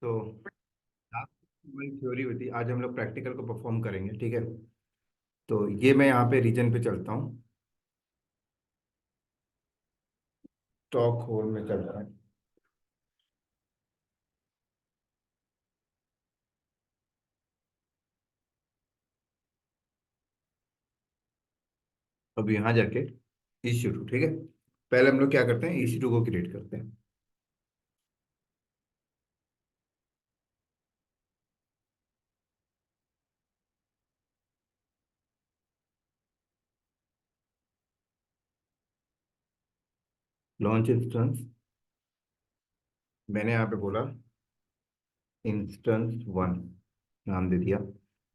तो आज हमारी थ्योरी हुई थी, आज हम लोग प्रैक्टिकल को परफॉर्म करेंगे, ठीक है। तो ये मैं यहाँ पे रीजन पे चलता हूँ। स्टॉक होल्ड में चल रहा है। अब यहाँ जाके EC2, ठीक है। पहले हम लोग क्या करते हैं, EC2 को क्रिएट करते हैं। लॉन्च इंस्टेंस, मैंने यहाँ पे बोला इंस्टेंस 1 नाम दे दिया।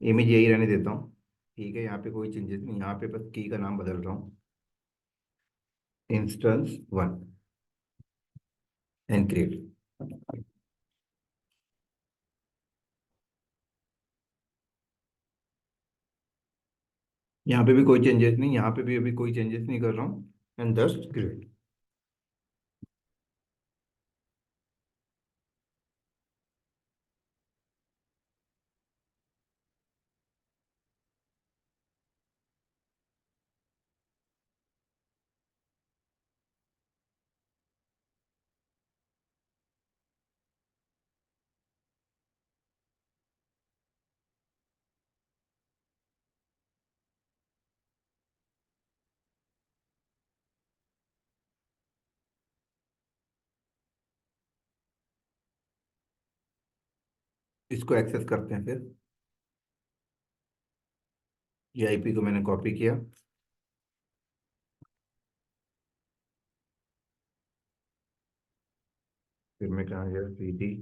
इमेज यही रहने देता हूँ, ठीक है। यहाँ पे कोई चेंजेस नहीं, यहाँ पे बस की का नाम बदल रहा हूँ, इंस्टेंस 1 एंड क्रिएट। यहाँ पे भी कोई चेंजेस नहीं, यहाँ पे भी अभी कोई चेंजेस नहीं कर रहा हूँ, एंड जस्ट क्रिएट। इसको एक्सेस करते हैं फिर। ये IP को मैंने कॉपी किया, फिर मैं कहाँ गया, CD।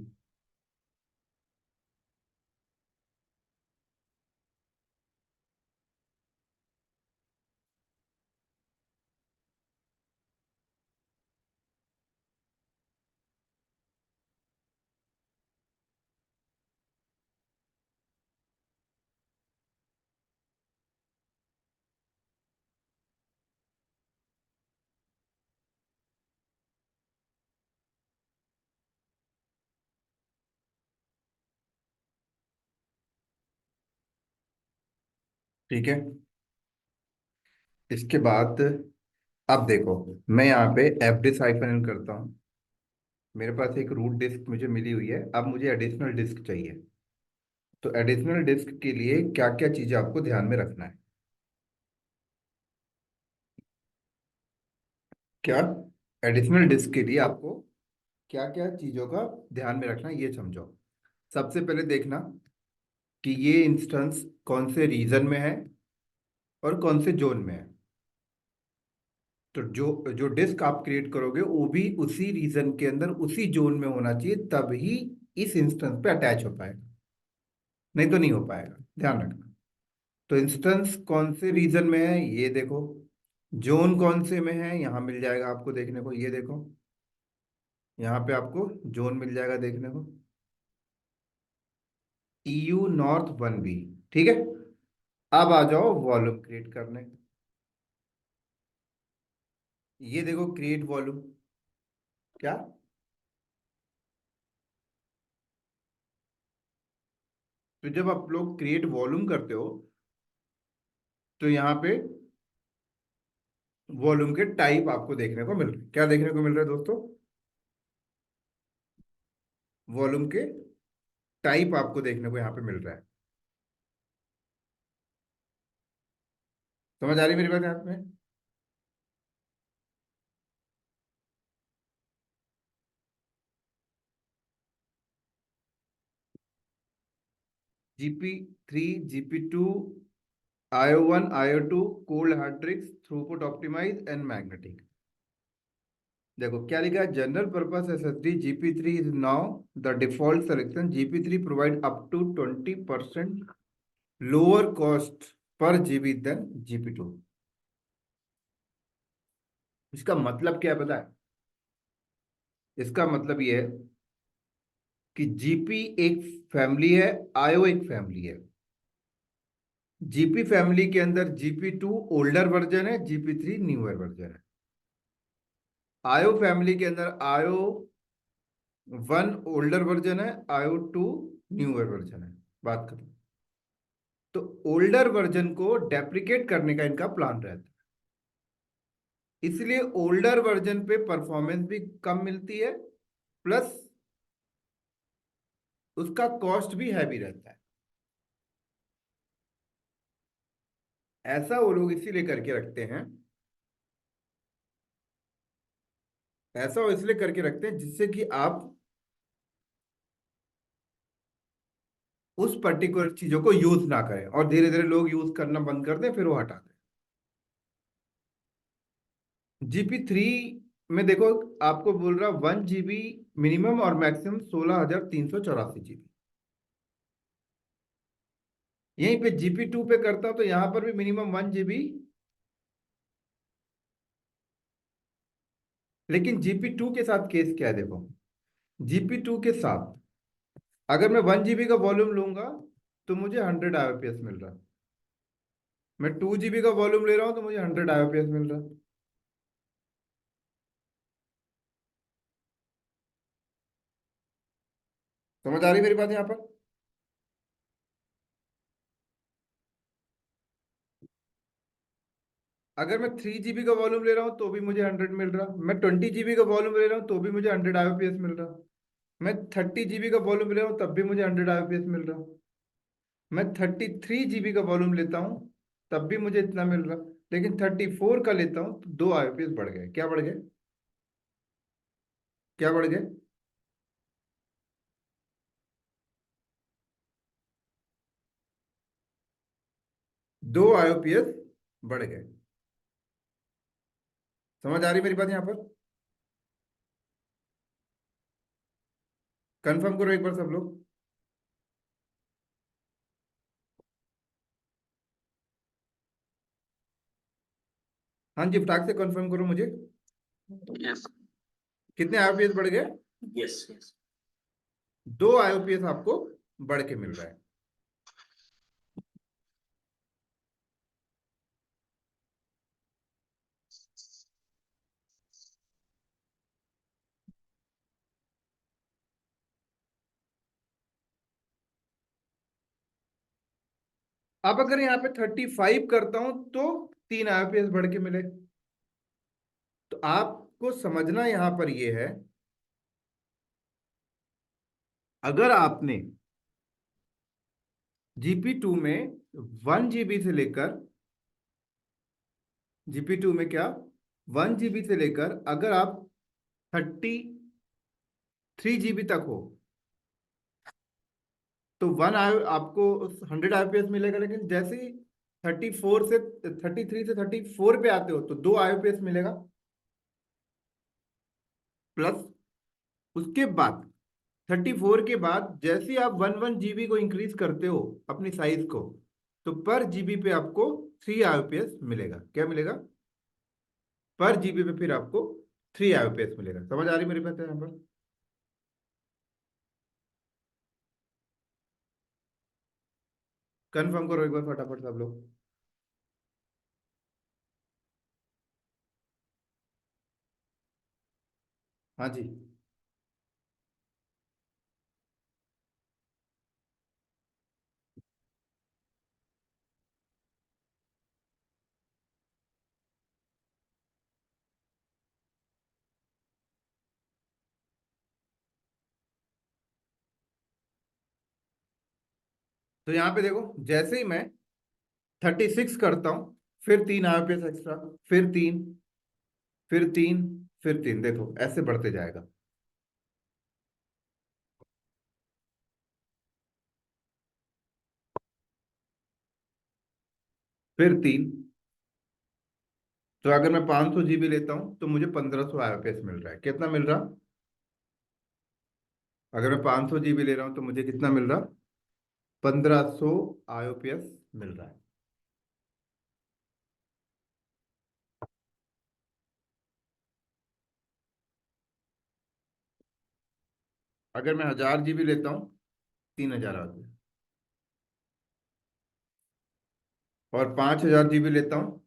ठीक है। इसके बाद अब देखो, मैं यहाँ पे FD साइफन करता हूँ। मेरे पास एक रूट डिस्क मुझे मिली हुई है, अब मुझे एडिशनल डिस्क चाहिए। तो एडिशनल डिस्क के लिए क्या क्या चीज़ें आपको ध्यान में रखना है, क्या एडिशनल डिस्क के लिए आपको क्या क्या चीज़ों का ध्यान में रखना है, ये समझो। सबसे पहले देखना कि ये इंस्टेंस कौन से रीजन में है और कौन से जोन में है। तो जो जो डिस्क आप क्रिएट करोगे वो भी उसी रीजन के अंदर उसी जोन में होना चाहिए, तभी इस इंस्टेंस पे अटैच हो पाएगा, नहीं तो नहीं हो पाएगा, ध्यान रखना। तो इंस्टेंस कौन से रीजन में है ये देखो, जोन कौन से में है यहाँ मिल जाएगा आपको देखने को, ये देखो यहाँ पे आपको जोन मिल जाएगा देखने को, EU North 1B, ठीक है। अब आ जाओ वॉल्यूम क्रिएट करने। ये देखो क्रिएट वॉल्यूम, क्या। तो जब आप लोग क्रिएट वॉल्यूम करते हो तो यहाँ पे वॉल्यूम के टाइप आपको देखने को मिल रहे हैं। क्या देखने को मिल रहा है दोस्तों, वॉल्यूम के टाइप आपको देखने को यहाँ पे मिल रहा है। समझ आ रही है मेरी बात यहाँ में। GP3, GP2, IO1, IO2, cold hard disk, throughput optimise and magnetic. देखो क्या लिखा है, general purpose SSD GP3 is now the default selection. GP3 provide up to 20% lower cost per GB then GP2। इसका मतलब क्या है पता है, इसका मतलब ये है कि GP एक फैमिली है, IO एक फैमिली है। GP फैमिली के अंदर GP2 ओल्डर वर्जन है, GP3 न्यूअर वर्जन है। IO फैमिली के अंदर IO वन ओल्डर वर्जन है, आयो टू न्यूअर वर्जन है। बात खत्म। तो ओल्डर वर्जन को डेप्रिकेट करने का इनका प्लान रहता है, इसलिए ओल्डर वर्जन पे परफॉर्मेंस भी कम मिलती है, प्लस उसका कॉस्ट भी हैवी रहता है। ऐसा वो लोग इसीलिए करके रखते हैं, ऐसा वो इसलिए करके रखते हैं जिससे कि आप उस पर्टिकुलर चीजों को यूज ना करें, और धीरे धीरे लोग यूज करना बंद कर दें, फिर वो हटा दें। GP3 में देखो, आपको बोल रहा 1 GB मिनिमम और मैक्सिमम 16,384 GB। यहीं पे GP2 पे करता तो यहां पर भी मिनिमम 1 GB, लेकिन GP2 के साथ केस क्या है देखो। GP2 के साथ अगर मैं 1 GB का वॉल्यूम लूंगा तो मुझे 100 IOPS मिल रहा है। मैं 2 GB का वॉल्यूम ले रहा हूं तो मुझे 100 IOPS मिल रहा है। समझ आ रही मेरी बात यहाँ पर? अगर मैं 3 GB का वॉल्यूम ले रहा हूँ तो भी मुझे 100 मिल रहा, मैं 20 GB का वॉल्यूम ले रहा हूँ तो भी मुझे 100 IOPS मिल रहा, मैं 30 GB का वॉल्यूम ले रहा हूँ तब भी मुझे 100 IOPS मिल रहा, मैं 33 GB का वॉल्यूम लेता हूँ तब भी मुझे इतना मिल रहा, लेकिन 34 का लेता हूँ तो 2 IOPS बढ़ गए। क्या बढ़ गए? क्या बढ़ गए? 2 IOPS बढ़ गए। समझ आ रही मेरी बात यहाँ पर? कंफर्म करो एक बार सब लोग। हाँ जी, फटाक से कंफर्म करो मुझे। यस। कितने IOPS बढ़ गए? Yes yes. 2 IOPS आपको बढ़ के मिल रहा है। अब अगर यहाँ पे 35 करता हूं तो 3 IOPS बढ़ के मिले। तो आपको समझना यहां पर यह है, अगर आपने GP2 में 1 GB से लेकर, GP2 में क्या, 1 GB से लेकर अगर आप 33 GB तक हो तो वन आयो आपको 100 IOPS मिलेगा, लेकिन जैसे ही 33 से 34 पे आते हो तो 2 IOPS मिलेगा। प्लस उसके बाद 34 के बाद जैसे ही आप 1 1 GB को इंक्रीज करते हो अपनी साइज को, तो पर GB पे आपको 3 IOPS मिलेगा। क्या मिलेगा? पर GB पे फिर आपको 3 IOPS मिलेगा। समझ आ रही मेरी बात है यहाँ पर? कंफर्म करो एक बार फटाफट सब लोग। हाँ जी। तो यहाँ पे देखो, जैसे ही मैं 36 करता हूँ फिर 3 IOPS एक्स्ट्रा, फिर तीन, फिर तीन, फिर तीन, देखो ऐसे बढ़ते जाएगा। फिर तीन। तो अगर मैं 500 GB लेता हूँ तो मुझे 1500 IOPS मिल रहा है। कितना मिल रहा? अगर मैं 500 GB ले रहा हूँ तो मुझे कितना मिल रहा? 1500 IOPS मिल रहा है। अगर मैं 1000 GB लेता हूँ, 3000 IOPS। और 5000 GB लेता हूँ,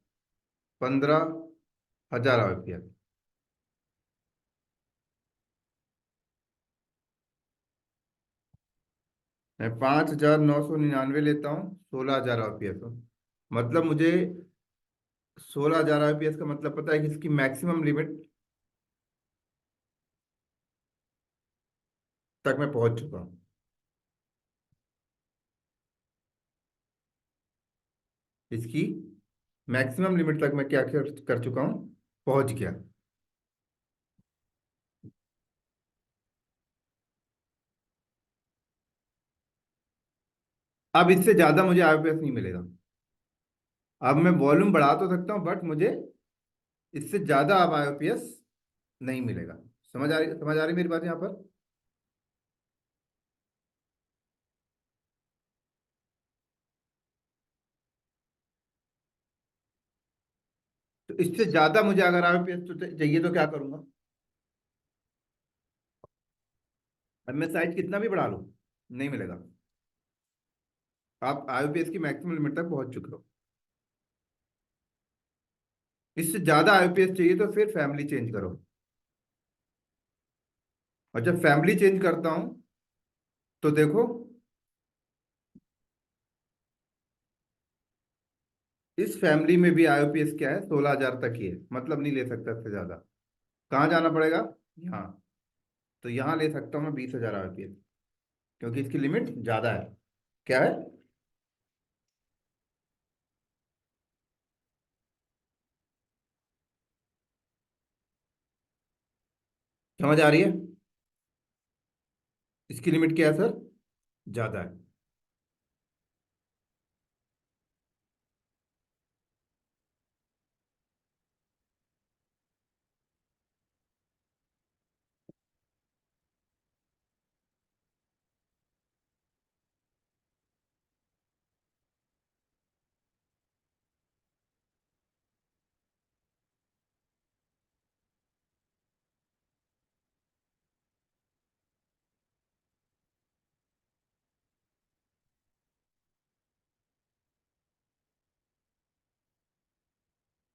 15,000 IOPS। मैं 5,999 लेता हूँ, 16,000 आईपीएस। मतलब मुझे 16,000 आईपीएस का मतलब पता है कि इसकी मैक्सिमम लिमिट तक मैं पहुंच चुका हूँ। इसकी मैक्सिमम लिमिट तक मैं क्या कर चुका हूँ, पहुंच गया। अब इससे ज्यादा मुझे आईपीएस नहीं मिलेगा। अब मैं वॉल्यूम बढ़ा तो सकता हूँ, बट मुझे इससे ज्यादा अब आईपीएस नहीं मिलेगा। समझ आ रही मेरी बात यहाँ पर? तो इससे ज्यादा मुझे अगर आईपीएस तो चाहिए तो क्या करूंगा? अब मैं साइज कितना भी बढ़ा लूं, नहीं मिलेगा। आप आईपीएस की मैक्सिमम लिमिट तक पहुंच चुके हो। इससे ज्यादा आईपीएस चाहिए तो फिर फैमिली चेंज करो। और जब फैमिली चेंज करता हूं तो देखो, इस फैमिली में भी आईपीएस क्या है, 16,000 तक ही है, मतलब नहीं ले सकता इससे ज्यादा। कहाँ जाना पड़ेगा? यहाँ। तो यहाँ ले सकता हूँ मैं 20,000 आईपीएस, क्योंकि इसकी लिमिट ज्यादा है। क्या है? समझ आ रही है? इसकी लिमिट क्या है सर? ज्यादा है।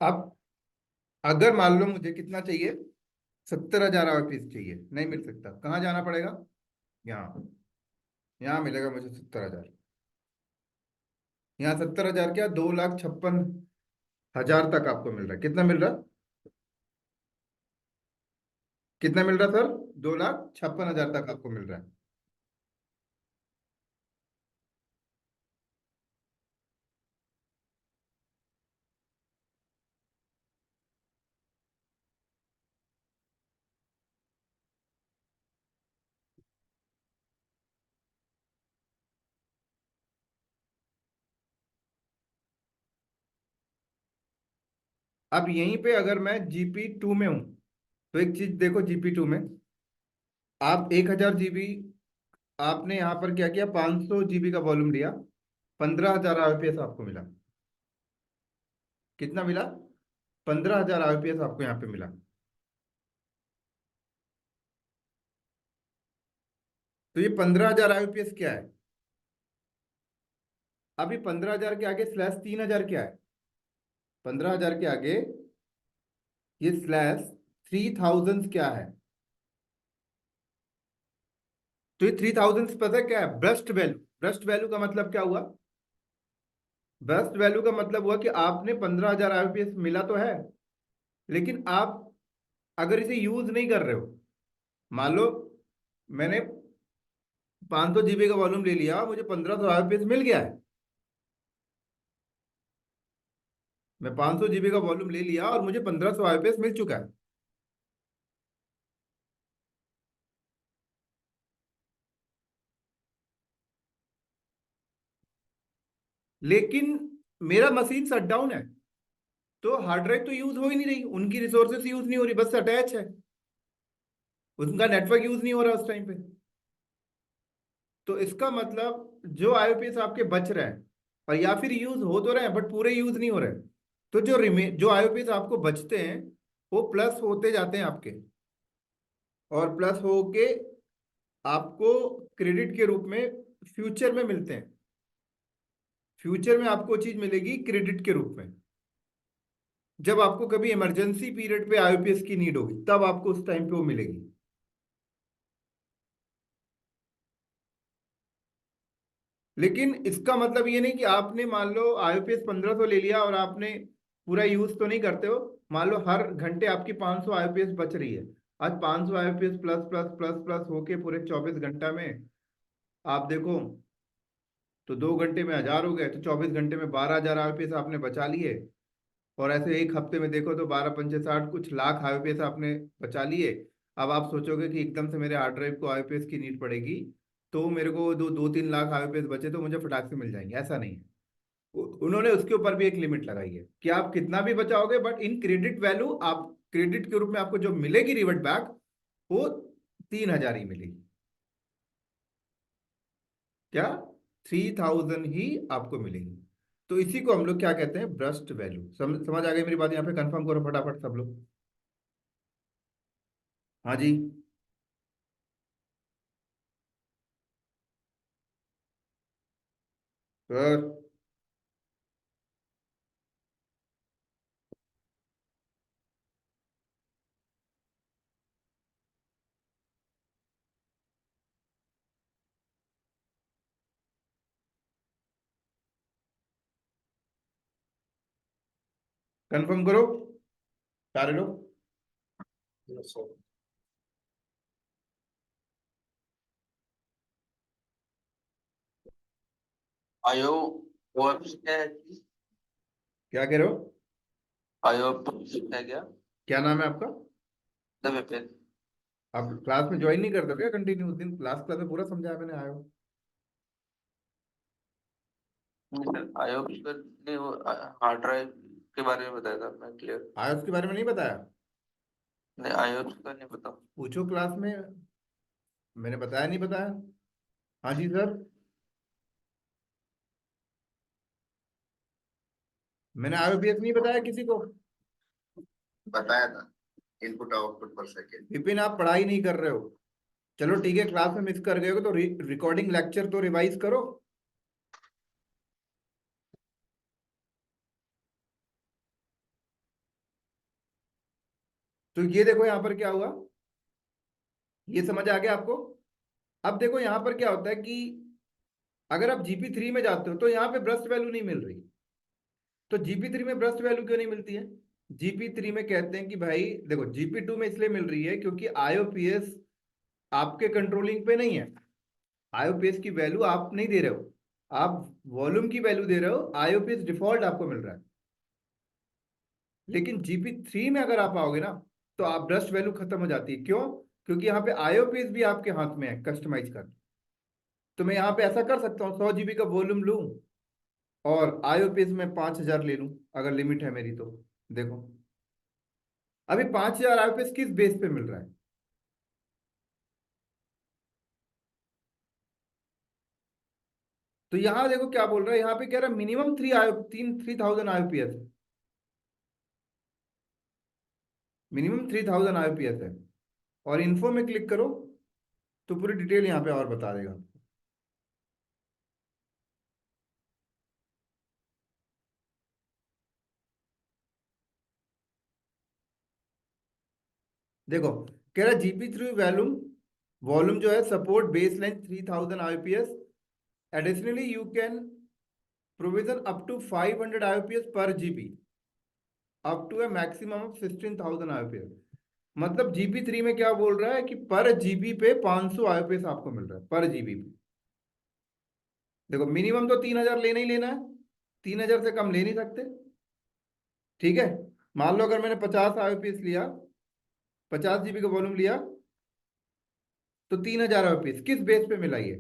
अब अगर मान लो मुझे कितना चाहिए, 70,000 आईपीएस चाहिए, नहीं मिल सकता। कहाँ जाना पड़ेगा? यहाँ। यहाँ मिलेगा मुझे 70,000। यहाँ 70,000 क्या, 2,56,000 तक आपको मिल रहा है। कितना मिल रहा? कितना मिल रहा सर? 2,56,000 तक आपको मिल रहा है। अब यहीं पे अगर मैं GP2 में हूँ, तो एक चीज देखो, GP2 में आप 1,000 GB, आपने यहाँ पर क्या किया, 500 GB का वॉल्यूम लिया, 15,000 आईपीएस आपको मिला। कितना मिला? 15,000 आईपीएस आपको यहाँ पे मिला। तो ये 15,000 आईपीएस क्या है? अभी 15,000 के आगे स्लैश 3,000 क्या है? 15,000 के आगे ये स्लैश 3,000 क्या है? तो ये 3,000 पता है क्या है? Burst value. ब्रस्ट वैल्यू का मतलब क्या हुआ? ब्रस्ट वैल्यू का मतलब हुआ कि आपने 15,000 आईपीएस मिला तो है, लेकिन आप अगर इसे यूज नहीं कर रहे हो, मान लो मैंने 500 GB का वॉल्यूम ले लिया, मुझे 1,500 आईपीएस मिल गया है। मैं 500 GB का वॉल्यूम ले लिया और मुझे 1,500 आईपीएस मिल चुका है। लेकिन मेरा मशीन शट डाउन है, तो हार्ड ड्राइव तो यूज हो ही नहीं रही, उनकी रिसोर्सेस यूज नहीं हो रही, बस अटैच है, उनका नेटवर्क यूज नहीं हो रहा उस टाइम पे। तो इसका मतलब जो आईपीएस आपके बच रहे हैं, और या फिर यूज हो तो रहे हैं बट पूरे यूज नहीं हो रहे, तो जो आईपीएस आपको बचते हैं, वो प्लस होते जाते हैं आपके, और प्लस होके आपको क्रेडिट के रूप में फ्यूचर में मिलते हैं। फ्यूचर में आपको चीज मिलेगी क्रेडिट के रूप में, जब आपको कभी इमरजेंसी पीरियड पे आईपीएस की नीड होगी, तब आपको उस टाइम पे वो मिलेगी। लेकिन इसका मतलब ये नहीं कि आपने मान लो आईओपीएस 1500 ले लिया और आपने पूरा यूज तो नहीं करते हो। मान लो हर घंटे आपकी 500 आईओपीएस बच रही है। आज 500 आईओपीएस प्लस प्लस प्लस प्लस होके पूरे 24 घंटा में आप देखो तो 2 घंटे में 1000 हो गए, तो 24 घंटे में 12,000 आईओपीएस आपने बचा लिए। और ऐसे एक हफ्ते में देखो तो 12 पंचे 60 कुछ लाख आईओपीएस आपने बचा लिए। अब आप सोचोगे कि एकदम से मेरे हार्ड ड्राइव को आईओपीएस की नीड पड़ेगी, तो मेरे को दो दो 3 लाख आईओपीएस बचे तो मुझे फटाक से मिल जाएंगे, ऐसा नहीं है। उन्होंने उसके ऊपर भी एक लिमिट लगाई है कि आप कितना भी बचाओगे, बट इन क्रेडिट वैल्यू आप क्रेडिट के रूप में आपको जो मिलेगी रिवर्ट बैक, वो 3,000 ही मिलेगी। क्या? 3,000 ही आपको मिलेगी। तो इसी को हम लोग क्या कहते हैं, ब्रस्ट वैल्यू। समझ आ गई मेरी बात? यहाँ पे कंफर्म करो फटाफट सब लोग। हाँ जी सर। कंफर्म करो सारे लोग। Yes, sir. आयो ओएफसी क्या है? क्या कह रहे हो? आयो है क्या? क्या नाम है आपका? विपिन। आप क्लास में ज्वाइन नहीं करते हो क्या कंटिन्यू? उस दिन क्लास में पूरा समझाया मैंने, आयो। आयो नहीं, वो हार्ड ड्राइव के बारे में बताया था मैं, क्लियर। आयो उसके बारे में नहीं बताया? नहीं, आयो का नहीं पता। पूछो क्लास में। मैंने बताया नहीं बताया? हाँ जी सर। मैंने आईओपीएस नहीं बताया किसी को? बताया था, इनपुट आउटपुट पर सेकेंड। विपिन आप पढ़ाई नहीं कर रहे हो। चलो ठीक है, क्लास में मिस कर गए हो तो रिकॉर्डिंग लेक्चर तो रिवाइज करो। तो ये देखो यहाँ पर क्या हुआ, ये समझ आ गया आपको? अब देखो यहाँ पर क्या होता है कि अगर आप जीपी 3 में जाते हो तो यहाँ पे ब्रस्ट वैल्यू नहीं मिल रही। तो जीपी 3 में ब्रस्ट वैल्यू क्यों नहीं मिलती है? जीपी 3 में कहते हैं कि भाई देखो, जीपी 2 में इसलिए मिल रही है क्योंकि आईओपीएस आपके कंट्रोलिंग पे नहीं है। आईओपीएस की वैल्यू आप नहीं दे रहे हो, आप वॉल्यूम की वैल्यू दे रहे हो। आईओपीएस डिफॉल्ट आपको मिल रहा है। लेकिन जीपी 3 में अगर आप आओगे ना, तो आप ब्रस्ट वैल्यू खत्म हो जाती है। क्यों? क्योंकि यहाँ पे आईओपीएस भी आपके हाथ में है कस्टमाइज कर। तो मैं यहाँ पे ऐसा कर सकता हूँ, 100 GB का वॉल्यूम लूँ और आईओपीएस में 5,000 ले लूँ, अगर लिमिट है मेरी तो। देखो अभी 5,000 आईओपीएस किस बेस पे मिल रहा है? तो यहाँ देखो क्या बोल रहा है, यहाँ पे कह रहा है मिनिमम 3,000 आईओपीएस। मिनिमम 3,000 आईओपीएस है। और इन्फो में क्लिक करो तो पूरी डिटेल यहाँ पे और बता देगा। देखो कह रहा है जीपी 3 वॉल्यूम, वॉल्यूम जो है support baseline 3,000 IOPS. Additionally you can provision up to 500 IOPS per GB, up to a maximum of 16,000 IOPS. मतलब जीपी 3 में क्या बोल रहा है कि पर जीबी पे 500 आईपीएस आपको मिल रहा है पर जीबी पे। देखो मिनिमम तो 3,000 लेना ही लेना है, 3,000 से कम ले नहीं सकते। ठीक है, मान लो अगर मैंने 50 आईपीएस लिया, 50 GB का वॉल्यूम लिया, तो 3,000 आईपीएस किस बेस पे मिला ये?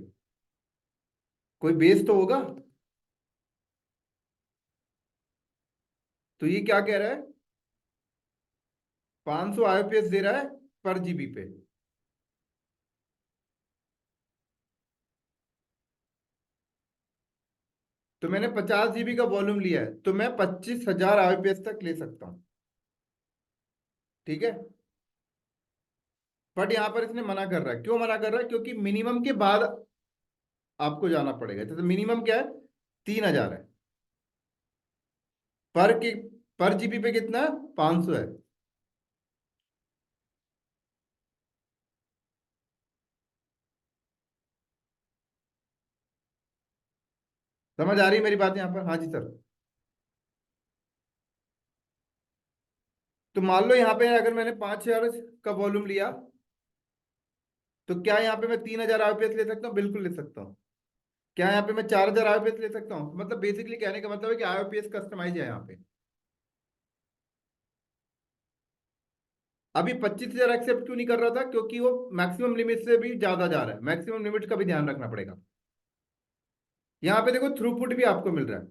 कोई बेस तो होगा। तो ये क्या कह रहा है, 500 आईपीएस दे रहा है पर जीबी पे। तो मैंने 50 GB का वॉल्यूम लिया है, तो मैं 25,000 आईपीएस तक ले सकता हूँ। ठीक है, बट यहाँ पर इसने मना कर रहा है। क्यों मना कर रहा है? क्योंकि मिनिमम के बाद आपको जाना पड़ेगा। तो मिनिमम क्या है, 3,000 है। पर जीबी पे कितना है, 500 है। समझ आ रही है मेरी बात यहाँ पर? हाँ जी सर। तो मान लो यहाँ पे अगर मैंने 5,000 का वॉल्यूम लिया, तो क्या यहाँ पे मैं 3,000 आईपीएस ले सकता हूँ? बिल्कुल ले सकता हूँ। क्या यहाँ पे मैं 4,000 आईपीएस ले सकता हूँ? मतलब बेसिकली कहने का मतलब है कि आईपीएस कस्टमाइज है यहाँ पे। अभी 25,000 एक्सेप्ट क्यों नहीं कर रहा था? क्योंकि वो मैक्सिमम लिमिट से भी ज्यादा जा रहा है, मैक्सिमम लिमिट का भी ध्यान रखना पड़ेगा। यहाँ पे देखो थ्रूपुट भी आपको मिल रहा है।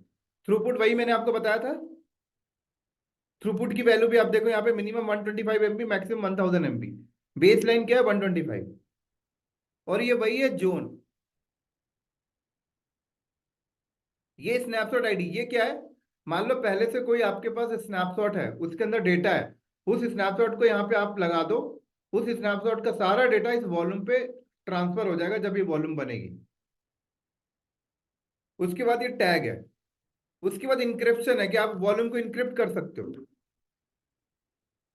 थ्रूपुट वही मैंने आपको बताया था। थ्रूपुट की वैल्यू भी आप देखो यहाँ पे, minimum 125 MB, maximum 1000 MB। Base line क्या है? 125। और ये वही है जोन। ये स्नैपशॉट आईडी ये क्या है? मान लो पहले से कोई आपके पास स्नैपशॉट है, उसके अंदर डेटा है। उस स्नैपशॉट को यहाँ पे आप लगा दो। उस स्नैपशॉट का सारा डेटा इस वॉल्यूम पे ट्रांसफर हो जाएगा जब ये वॉल्यूम बनेगी। उसके बाद ये टैग है। उसके बाद इंक्रिप्शन है कि आप वॉल्यूम को इंक्रिप्ट कर सकते हो।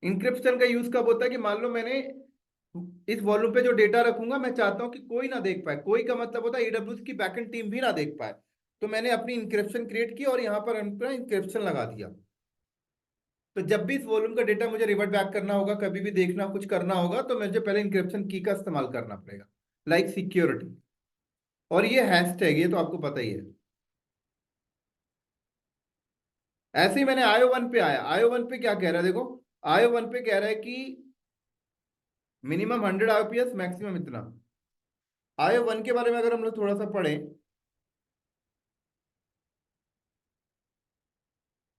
इंक्रिप्शन का यूज कब होता है? कि मान लो मैंने इस वॉल्यूम पे जो डेटा रखूंगा, मैं चाहता हूं कि कोई ना देख पाए। कोई का मतलब होता है एडब्ल्यूएस की बैकएंड टीम भी ना देख पाए। तो मैंने अपनी इंक्रिप्शन क्रिएट की और यहाँ पर अपना इंक्रिप्शन लगा दिया। तो जब भी इस वॉल्यूम का डेटा मुझे रिवर्ट बैक करना होगा, कभी भी देखना कुछ करना होगा, तो मुझे पहले इंक्रिप्शन की का इस्तेमाल करना पड़ेगा, लाइक सिक्योरिटी। और ये हैशटैग, ये तो आपको पता ही है। ऐसे ही मैंने आईओ वन पे आया। आईओ वन पे क्या कह रहा है देखो। आईओ वन पे कह रहा है कि मिनिमम 100 आईपीएस, मैक्सिमम इतना। आईओ वन के बारे में अगर हम लोग थोड़ा सा पढ़ें,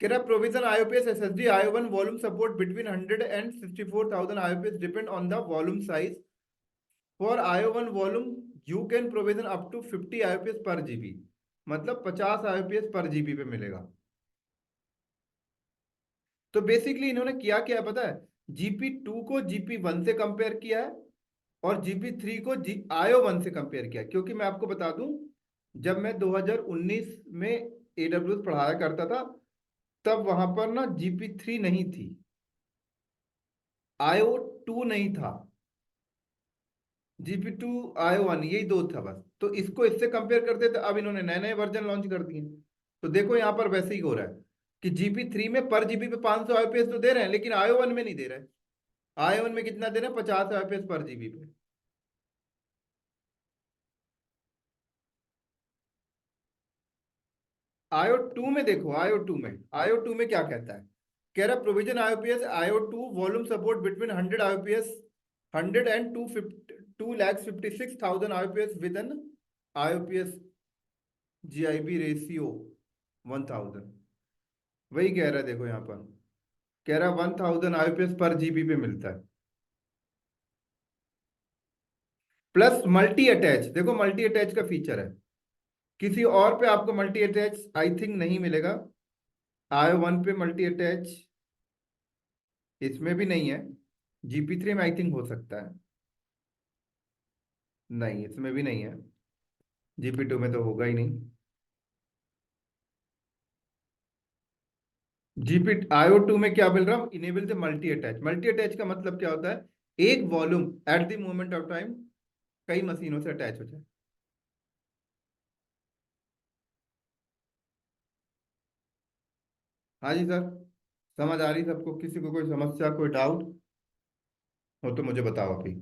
कह रहा provision IOPS SSD IO one volume support between 164,000 IOPS depend on the volume size. For IO one volume you can provision up to 50 IOPS per GB. मतलब 50 आईओपीएस पर जीबी पे मिलेगा। तो बेसिकली इन्होंने किया क्या है पता है? जीपी टू को जीपी वन से कंपेयर किया है, और जीपी थ्री को जी आईओ वन से कंपेयर किया है। क्योंकि मैं आपको बता दूं, जब मैं 2019 में एडब्ल्यूएस पढ़ाया करता था, तब वहां पर ना जीपी थ्री नहीं थी, आईओ टू नहीं था। जीपी टू आईओ वन यही दो था बस। तो इसको इससे कंपेयर करते थे। अब इन्होंने नए नए वर्जन लॉन्च कर दिए। तो देखो यहाँ पर वैसे ही हो रहा है कि जीपी थ्री में पर जीबी पे 500 आईपीएस तो दे रहे हैं, लेकिन आईओ वन में नहीं दे रहे। आईओ वन में कितना दे रहे हैं? 50 आईपीएस पर जीबी पे। आईओ टू में देखो, आईओ टू में क्या कहता है? कह रहा provision IOPS IO two volume support between 100 IOPS, 100 and 256,000 IOPS with an IOPS GiB ratio 1000। वही कह रहा है देखो यहाँ पर। कह रहा 1000 आईओपीएस पर जीबी पे मिलता है। प्लस मल्टी अटैच, देखो मल्टी अटैच का फीचर है। किसी और पे आपको मल्टी अटैच आई थिंक नहीं मिलेगा। आईओ वन पे मल्टी अटैच इसमें भी नहीं है। जीपी थ्री में आई थिंक हो सकता है। नहीं, इसमें भी नहीं है। जीपी टू में तो होगा ही नहीं। जीपी आईओ टू में क्या मिल रहा? Enable the multi attach. Multi attach का मतलब क्या होता है? एक volume at the moment of time कई मशीनों से अटैच हो जाए। हाँ जी सर। समझ आ रही सबको? किसी को कोई समस्या, कोई डाउट हो तो मुझे बताओ अभी।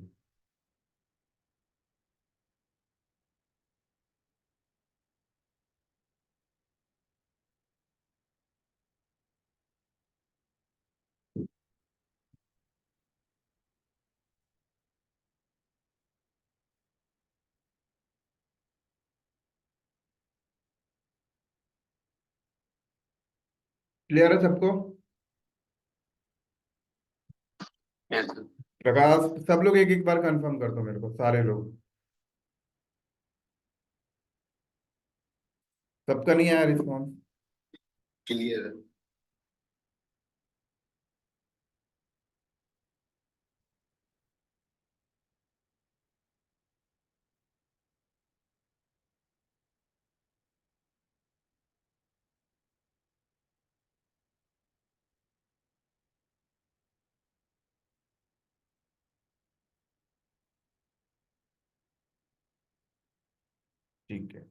क्लियर है सबको? यस। प्रकाश, सब लोग एक एक बार कंफर्म कर दो मेरे को, सारे लोग। सबका नहीं आया रिस्पॉन्स? क्लियर है। ठीक है।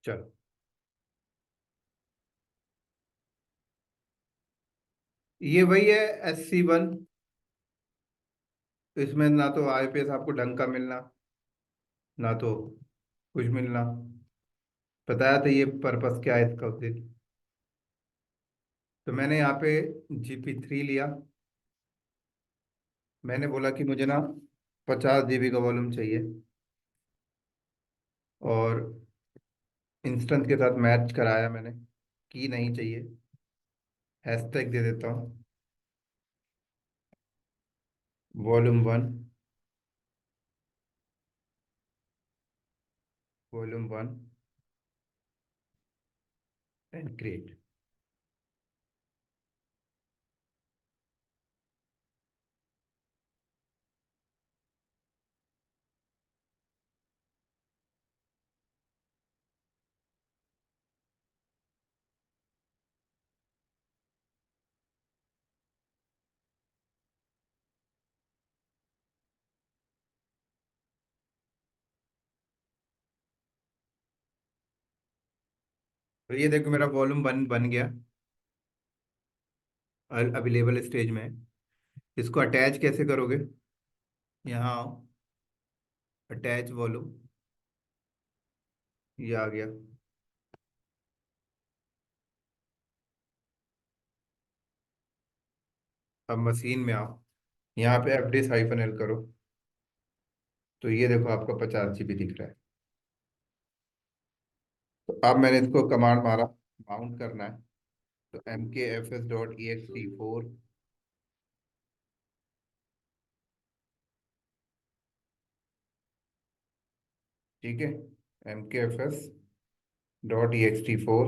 चलो, ये वही है SC1। इसमें ना तो IPS आपको ढंग का मिलना, ना तो कुछ मिलना। बताया था ये पर्पस क्या है इसका उद्देश्य। तो मैंने यहाँ पे GP3 लिया। मैंने बोला कि मुझे ना 50 GB का वॉल्यूम चाहिए, और इंस्टेंस के साथ मैच कराया मैंने कि नहीं चाहिए। हैशटैग दे देता हूँ, वॉल्यूम 1, वॉल्यूम 1 एंड क्रिएट। तो ये देखो मेरा वॉल्यूम 1 बन गया, अवेलेबल स्टेज में है। इसको अटैच कैसे करोगे? यहाँ आओ, अटैच वॉल्यूम, ये आ गया। अब मशीन में आओ, यहाँ पे FD-L करो, तो ये देखो आपका 50 GB दिख रहा है। तो अब मैंने इसको कमांड मारा, माउंट करना है। तो MKFS.ext4, ठीक है, MKFS.ext4,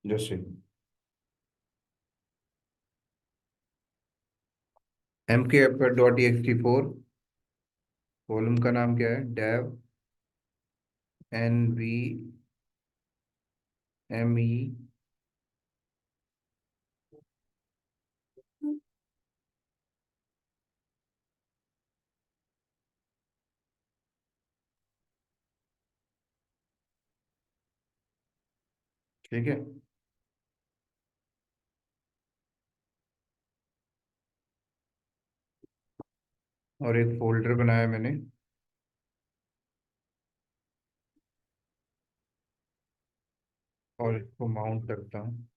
जैसे MKFS.ext4, वॉल्यूम का नाम क्या है? डेव NVMe, ठीक है। और एक फोल्डर बनाया मैंने, और इसको माउंट करता हूँ।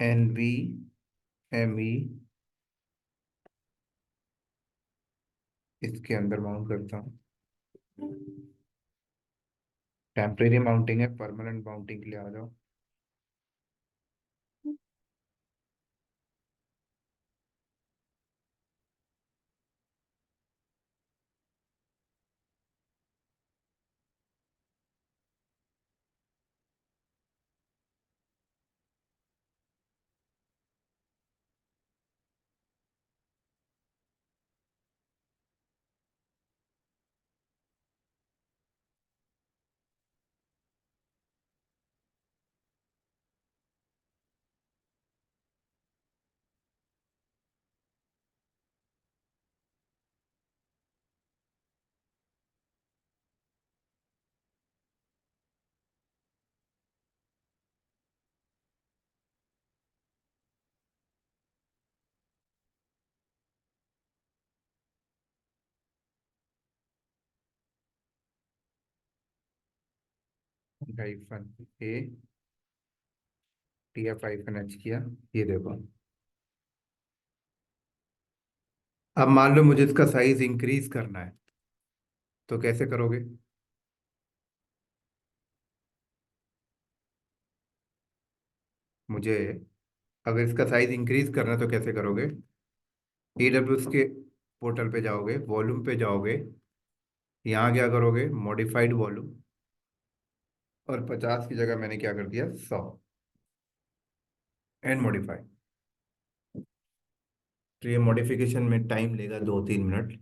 NVMe, इसके अंदर माउंट करता हूँ। टेम्परेरी माउंटिंग है, परमानेंट माउंटिंग के लिए आ जाओ। -A, TF-H किया, ये देखो। अब मान लो मुझे इसका साइज इंक्रीज करना है, तो कैसे करोगे? मुझे अगर इसका साइज इंक्रीज करना है तो कैसे करोगे? AWS के पोर्टल पे जाओगे, वॉल्यूम पे जाओगे, यहाँ क्या करोगे? मॉडिफाइड वॉल्यूम, और 50 की जगह मैंने क्या कर दिया? 100, एंड मॉडिफाई। तो ये मॉडिफिकेशन में टाइम लेगा 2-3 मिनट।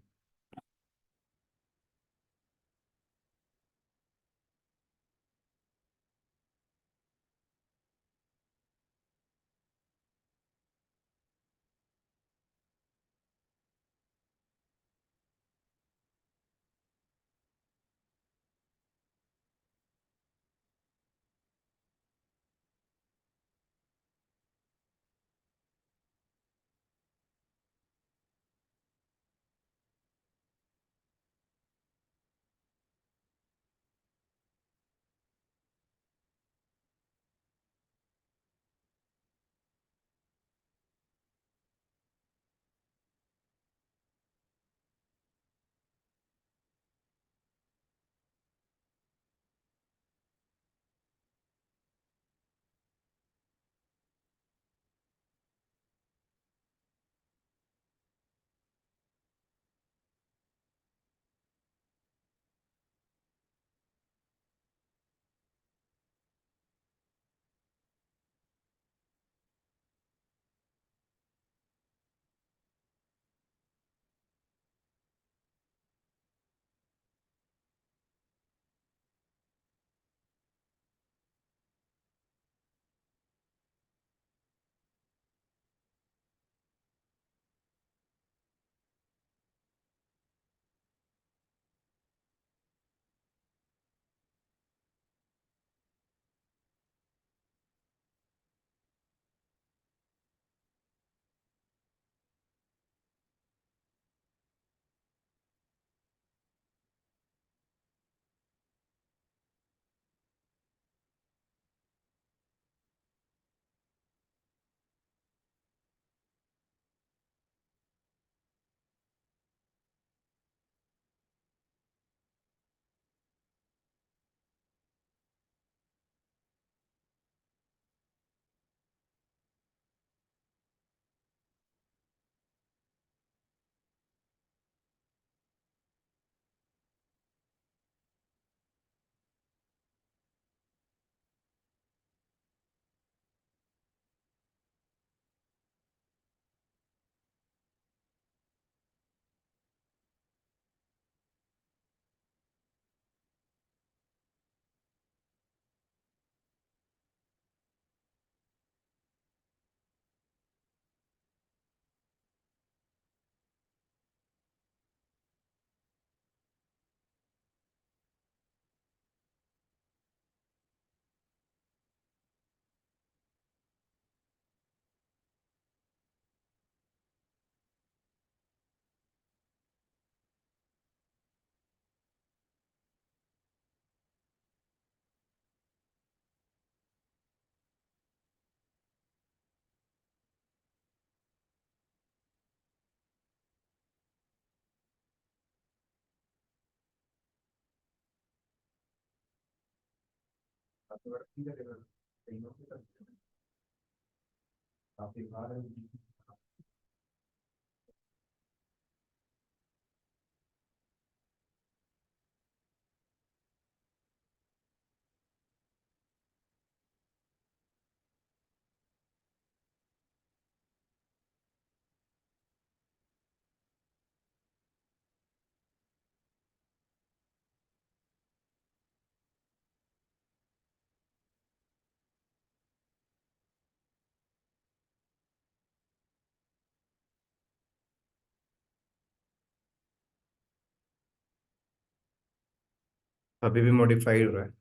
काफी बार अभी भी मॉडिफाइड हो रहा है।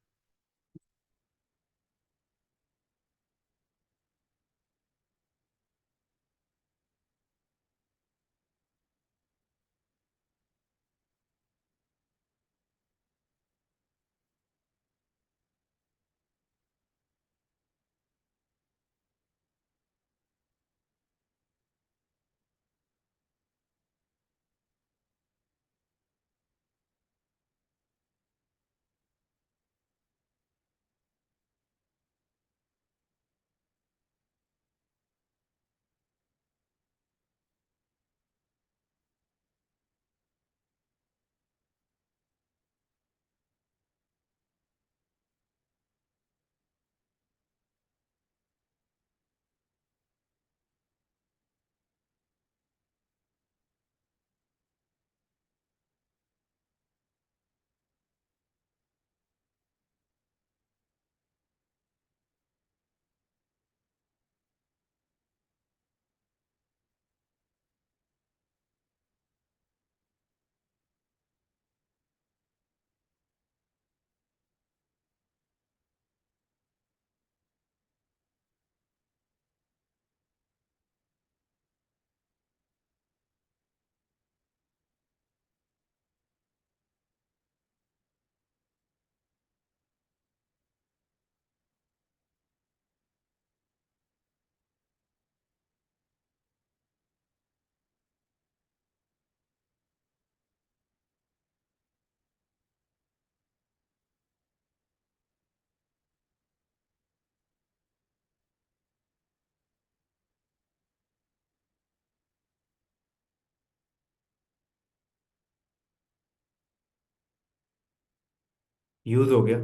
यूज हो गया।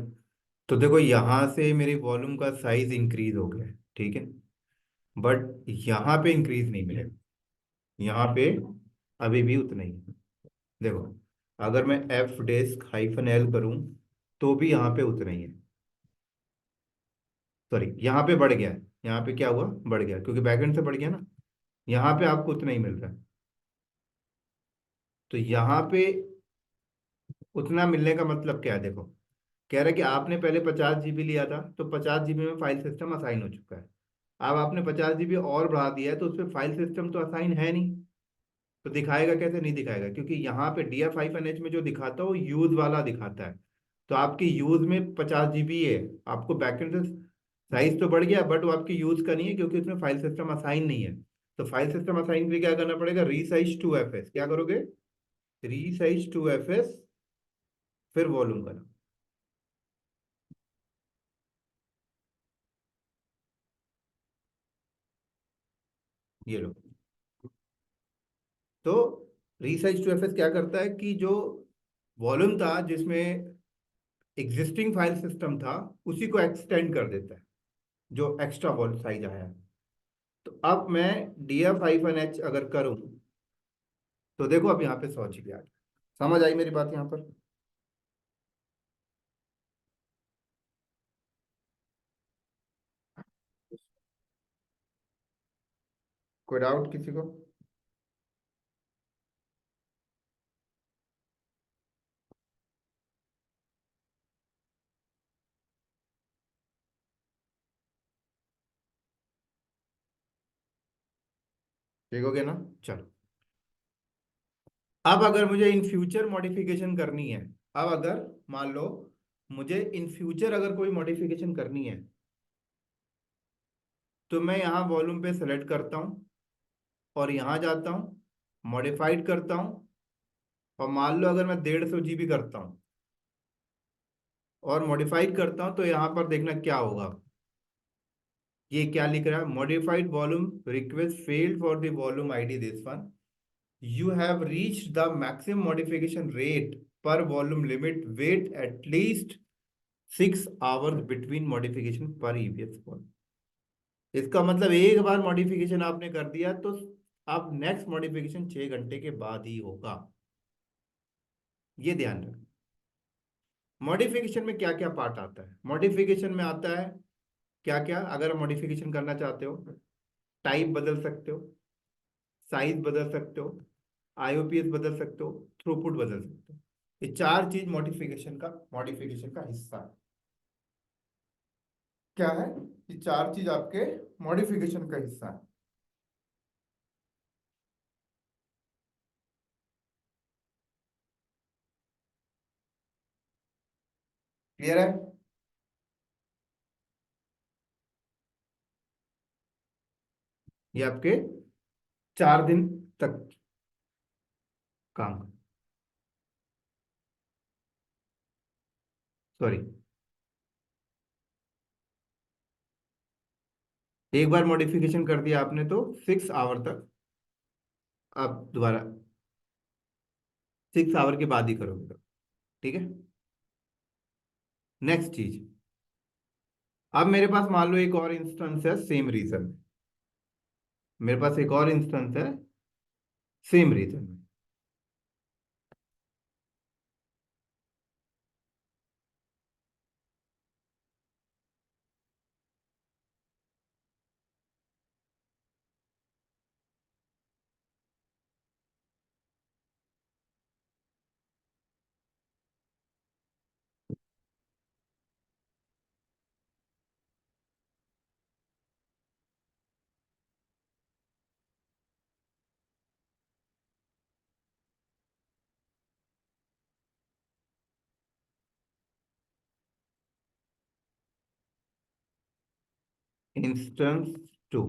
तो देखो यहाँ से मेरी वॉल्यूम का साइज इंक्रीज हो गया है, ठीक है। बट यहाँ पे इंक्रीज नहीं मिलेगा, यहाँ पे अभी भी उतना ही है। देखो, अगर मैं एफ डेस्क हाइफन एल करूँ तो भी यहाँ पे उतना ही है। सॉरी, यहाँ पे बढ़ गया है। यहाँ पे क्या हुआ, बढ़ गया क्योंकि बैकएंड से बढ़ गया ना। यहाँ पे आपको उतना ही मिल रहा है। तो यहाँ पे उतना मिलने का मतलब क्या है, देखो, कह रहा है कि आपने पहले 50 GB लिया था तो 50 GB में फाइल सिस्टम असाइन हो चुका है। अब आपने 50 GB और बढ़ा दिया है तो उसमें फाइल सिस्टम तो असाइन है नहीं। तो दिखाएगा कैसे, नहीं दिखाएगा, क्योंकि यहाँ पे DF-H में जो दिखाता है वो यूज वाला दिखाता है। तो आपकी यूज में 50 GB है, आपको बैकएंड से साइज तो बढ़ गया बट वो आपकी यूज का नहीं है क्योंकि उसमें फाइल सिस्टम असाइन नहीं है। तो फाइल सिस्टम असाइन के लिए क्या करना पड़ेगा, रीसाइज टू एफ एस। क्या करोगे, रीसाइज टू एफ एस, फिर वॉल्यूम करना। ये लो। तो रीसाइज टू एफ एस क्या करता है कि जो वॉल्यूम था जिसमें एग्जिस्टिंग फाइल सिस्टम था उसी को एक्सटेंड कर देता है, जो एक्स्ट्रा वॉल्यूम साइज आया है। तो अब मैं DF-H अगर करूं तो देखो अब यहाँ पे 100 GB आ गया। समझ आई मेरी बात यहाँ पर? कोई डाउट किसी को? ठीक हो गया ना? चलो, अब अगर मुझे इन फ्यूचर मॉडिफिकेशन करनी है, अब अगर मान लो मुझे इन फ्यूचर अगर कोई मॉडिफिकेशन करनी है तो मैं यहाँ वॉल्यूम पे सेलेक्ट करता हूँ और यहाँ जाता हूँ, मॉडिफाइड करता हूँ, और मान लो अगर मैं 150 GB करता हूँ और मॉडिफाइड करता हूं तो यहाँ पर देखना क्या होगा। ये क्या लिख रहा है, modified volume request failed for the volume ID this one, you have reached the maximum modification rate per volume limit, wait at least 6 hours between modification per EBS call। इसका मतलब एक बार मॉडिफिकेशन आपने कर दिया तो आप नेक्स्ट मॉडिफिकेशन 6 घंटे के बाद ही होगा, ये ध्यान रखें। मॉडिफिकेशन में क्या क्या पार्ट आता है, मॉडिफिकेशन में आता है क्या क्या, अगर मॉडिफिकेशन करना चाहते हो, टाइप बदल सकते हो, साइज बदल सकते हो, आईओपीएस बदल सकते हो, थ्रूपुट बदल सकते हो। ये 4 चीज मॉडिफिकेशन का हिस्सा है। क्या है, ये 4 चीज आपके मॉडिफिकेशन का हिस्सा है। क्लियर है? ये आपके 4 दिन तक काम, सॉरी, एक बार मॉडिफिकेशन कर दिया आपने तो 6 आवर तक आप दोबारा 6 आवर के बाद ही करोगे तो, ठीक है। नेक्स्ट चीज, अब मेरे पास मान लो एक और इंस्टेंस है सेम रीजन, मेरे पास एक और इंस्टेंस है सेम रीजन में। इंस्टेंस 2,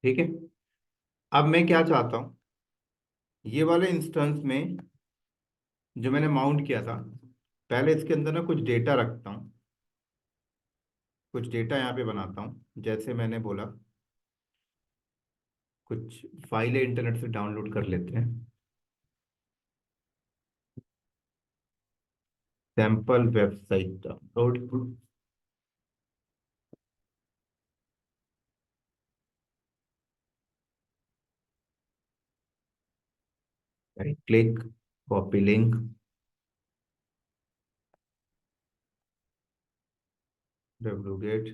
ठीक है। अब मैं क्या चाहता हूं, ये वाले इंस्टेंस में जो मैंने माउंट किया था, पहले इसके अंदर ना कुछ डेटा रखता हूँ, कुछ डेटा यहाँ पे बनाता हूँ। जैसे मैंने बोला कुछ फाइलें इंटरनेट से डाउनलोड कर लेते हैं, sample website download, right click, copy link, डब्लूगेट,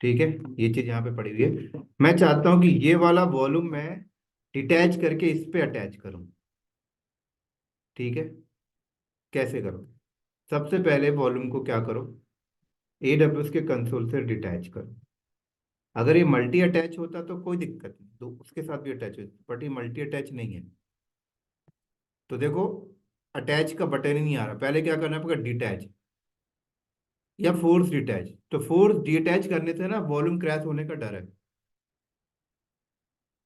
ठीक है। ये चीज यहाँ पे पड़ी हुई है। मैं चाहता हूँ कि ये वाला वॉल्यूम मैं डिटैच करके इस पे अटैच करूँ, ठीक है। कैसे करूँ, सबसे पहले वॉल्यूम को क्या करो, AWS के कंसोल से डिटैच करो, अगर ये मल्टी अटैच होता तो कोई दिक्कत नहीं, तो उसके साथ भी अटैच होता, बट ये मल्टी अटैच नहीं है। तो देखो, अटैच का बटन ही नहीं आ रहा, पहले क्या करना पड़ेगा, डिटैच या फोर्स डिटैच। तो फोर्स डिटैच करने से ना वॉल्यूम क्रैश होने का डर है।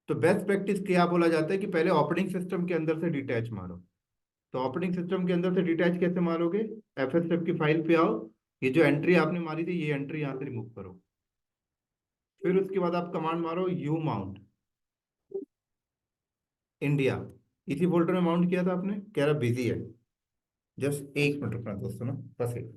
तो बेस्ट प्रैक्टिस क्या बोला जाता है कि पहले ऑपरेटिंग सिस्टम के अंदर से डिटैच मारो। तो ऑपरेटिंग सिस्टम के अंदर से डिटैच कैसे मारोगे, एफएसएफ की फाइल पे आओ, ये जो एंट्री आपने मारी थी ये एंट्री यहाँ से रिमूव करो। फिर उसके बाद आप कमांड मारो यू माउंट इंडिया, इसी फोल्डर में माउंट किया था आपने, कह रहा बिजी है। जस्ट एक मिनट रुकना दोस्तों ना, बस एक।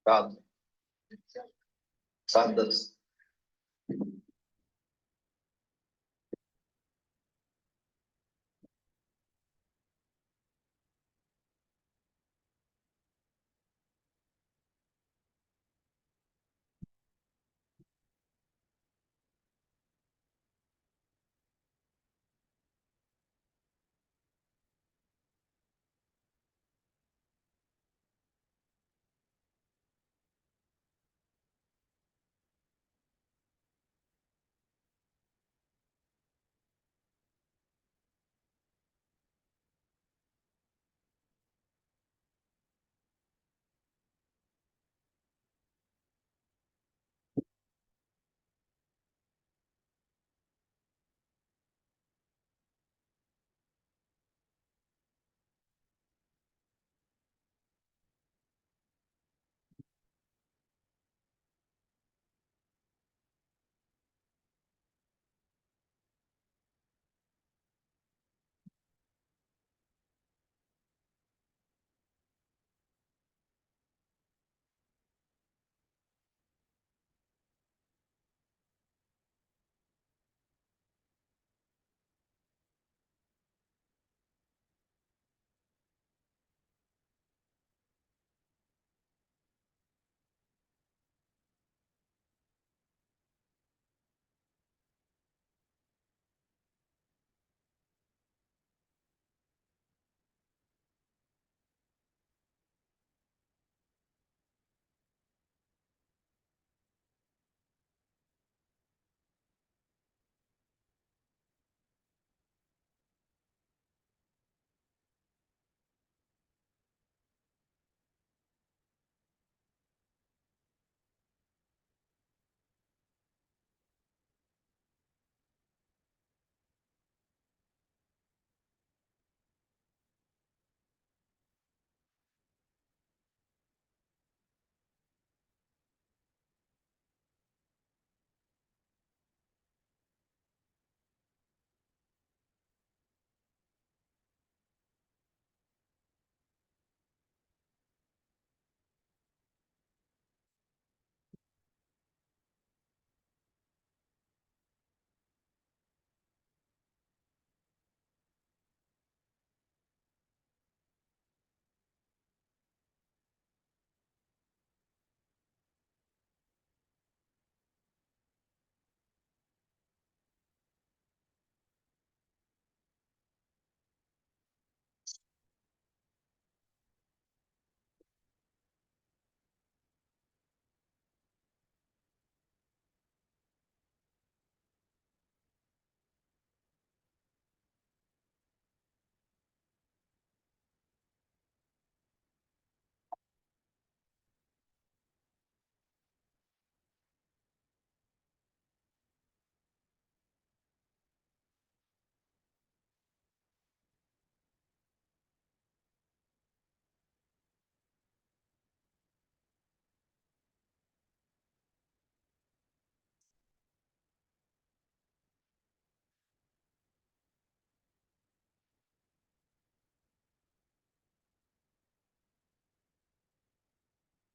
रात 7:10।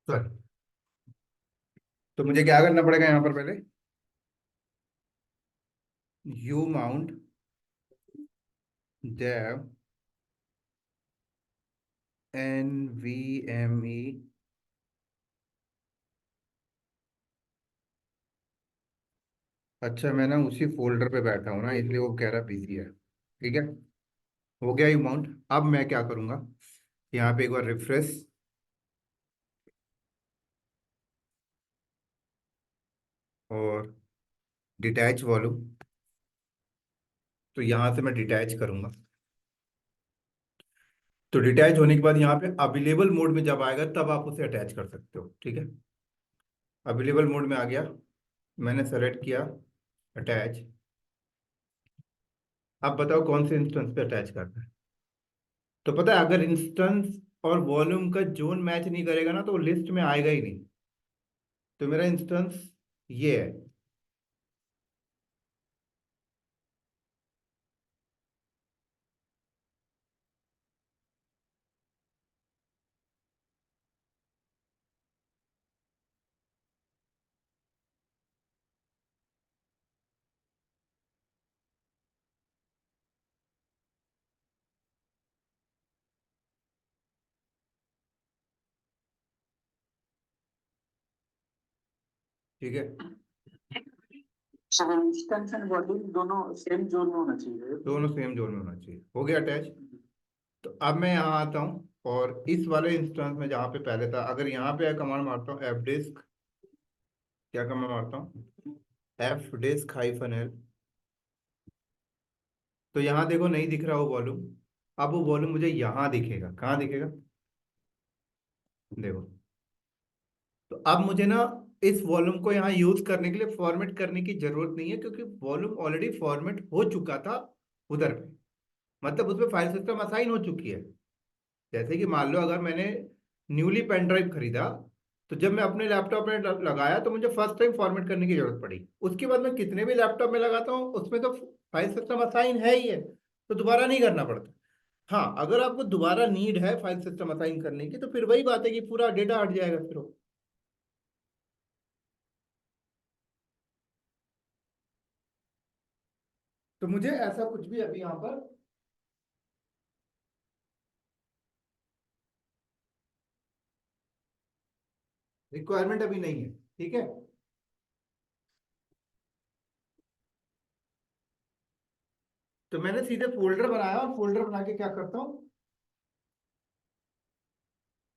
सॉरी। तो मुझे क्या करना पड़ेगा यहाँ पर पहले, you mount dev N V M E. अच्छा, मैं ना उसी फोल्डर पे बैठा हूँ ना, इसलिए वो कह रहा बिजी है। ठीक है, हो गया यू माउंट। अब मैं क्या करूँगा, यहाँ पे एक बार रिफ्रेश, और डिटैच वॉल्यूम। तो यहाँ से मैं डिटैच करूँगा। तो डिटैच होने के बाद यहाँ पे अवेलेबल मोड में जब आएगा तब आप उसे अटैच कर सकते हो। ठीक है, अवेलेबल मोड में आ गया, मैंने सेलेक्ट किया अटैच। अब बताओ कौन से इंस्टेंस पे अटैच करना है। तो पता है, अगर इंस्टेंस और वॉल्यूम का जोन मैच नहीं करेगा ना, तो वो लिस्ट में आएगा ही नहीं। तो मेरा इंस्टेंस ये है। ठीक है, इंस्टेंस एंड वॉल्यूम दोनों सेम जोन में होना चाहिए। दोनों सेम जोन में होना चाहिए। हो गया अटैच। तो अब मैं यहाँ आता हूँ, और इस वाले इंस्टेंस में जहाँ पे पहले था, अगर यहाँ पे कमांड मारता हूँ एफ डिस्क, क्या कमांड मारता हूँ, एफ डिस्क हाइफन एल, तो यहाँ देखो नहीं दिख रहा वो वॉल्यूम। अब वो वॉल्यूम मुझे यहाँ दिखेगा। कहाँ दिखेगा, देखो। तो अब मुझे ना इस वॉल्यूम को यहाँ यूज करने के लिए फॉर्मेट करने की जरूरत नहीं है, क्योंकि वॉल्यूम ऑलरेडी फॉर्मेट हो चुका था उधर पे। मतलब उसमें फाइल सिस्टम असाइन हो चुकी है। जैसे कि मान लो अगर मैंने न्यूली पेन ड्राइव खरीदा, तो जब मैं अपने लैपटॉप में लगाया तो मुझे फर्स्ट टाइम फॉर्मेट करने की जरूरत पड़ी। उसके बाद मैं कितने भी लैपटॉप में लगाता हूँ, उसमें तो फाइल सिस्टम असाइन है ही है, तो दोबारा नहीं करना पड़ता। हाँ, अगर आपको दोबारा नीड है फाइल सिस्टम असाइन करने की, तो फिर वही बात है कि पूरा डेटा हट जाएगा फिर वो। तो मुझे ऐसा कुछ भी अभी यहाँ पर रिक्वायरमेंट अभी नहीं है। ठीक है, तो मैंने सीधे फोल्डर बनाया, और फोल्डर बना के क्या करता हूँ,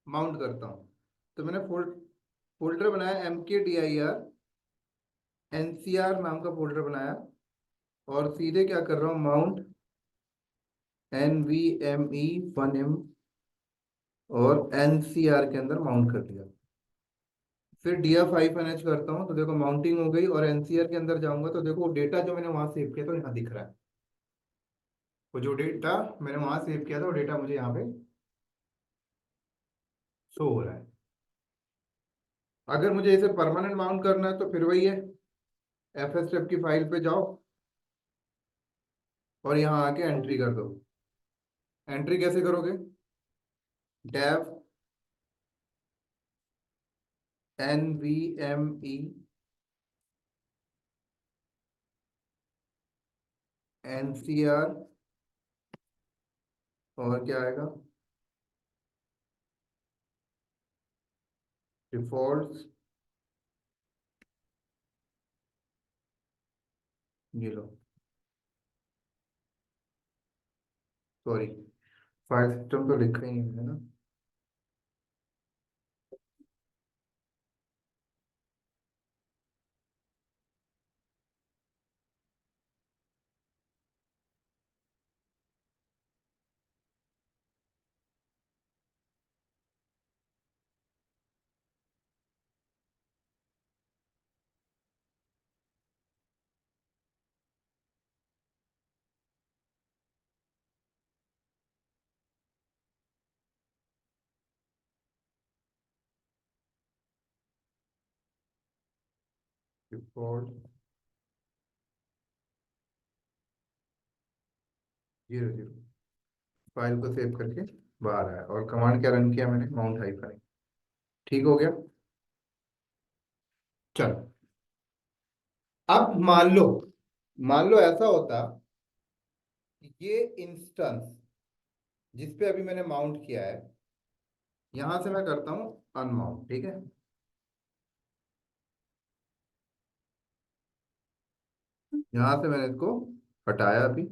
माउंट करता हूँ। तो मैंने फोल्डर बनाया, MKDIR नाम का फोल्डर बनाया, और सीधे क्या कर रहा हूँ, माउंट NVMe1M, और NCR के अंदर माउंट कर दिया। फिर DF5NH करता हूँ, तो देखो माउंटिंग हो गई। और NCR के अंदर जाऊंगा तो देखो डेटा जो मैंने वहां सेव किया, तो यहाँ दिख रहा है। वो जो डेटा मैंने वहां सेव किया था, वो डेटा मुझे यहाँ पे शो हो रहा है। अगर मुझे इसे परमानेंट माउंट करना है, तो फिर वही है, FSF की फाइल पे जाओ, और यहाँ आके एंट्री कर दो। एंट्री कैसे करोगे, डेव NVMe NCR, और क्या आएगा, डिफॉल्ट। ये लो, सॉरी, फाइल सिस्टम तो लिखा ही नहीं है ना। डिफॉल्ट 00, फाइल को सेव करके बाहर आया, और कमांड क्या रन किया मैंने, माउंट हाइफन। ठीक हो गया। चलो, अब मान लो ऐसा होता कि ये इंस्टेंस जिस पे अभी मैंने माउंट किया है, यहां से मैं करता हूं अनमाउंट, ठीक है। यहां से मैंने इसको हटाया अभी,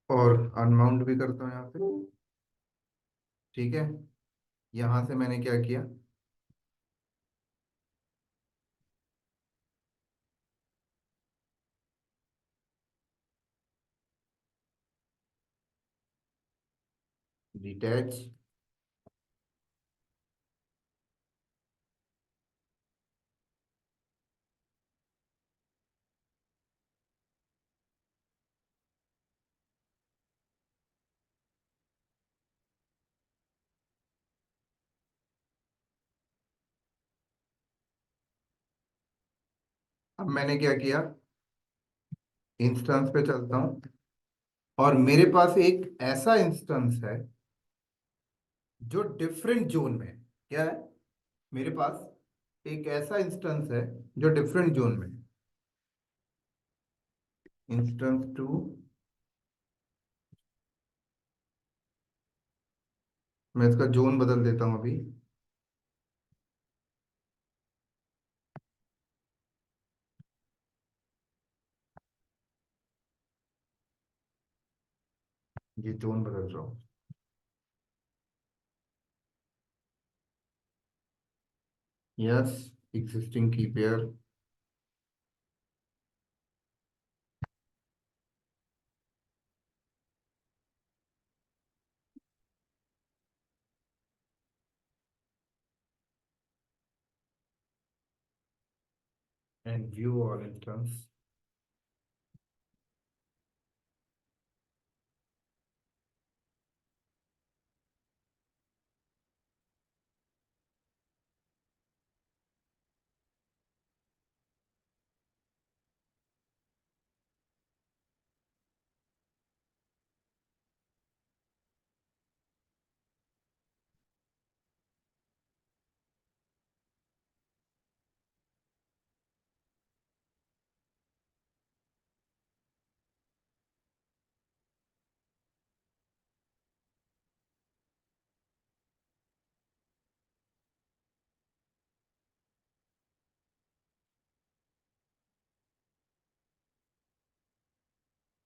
और अनमाउंट भी करता हूँ यहाँ पे, ठीक है। यहां से मैंने क्या किया, डिटैच। अब मैंने क्या किया, इंस्टेंस पे चलता हूँ, और मेरे पास एक ऐसा इंस्टेंस है जो डिफरेंट जोन में है। क्या है, मेरे पास एक ऐसा इंस्टेंस है जो डिफरेंट जोन में है। इंस्टेंस टू, मैं इसका जोन बदल देता हूँ अभी। ये जोन बदल रहा हूँ। यस, एग्जिस्टिंग की pair, and view all instance.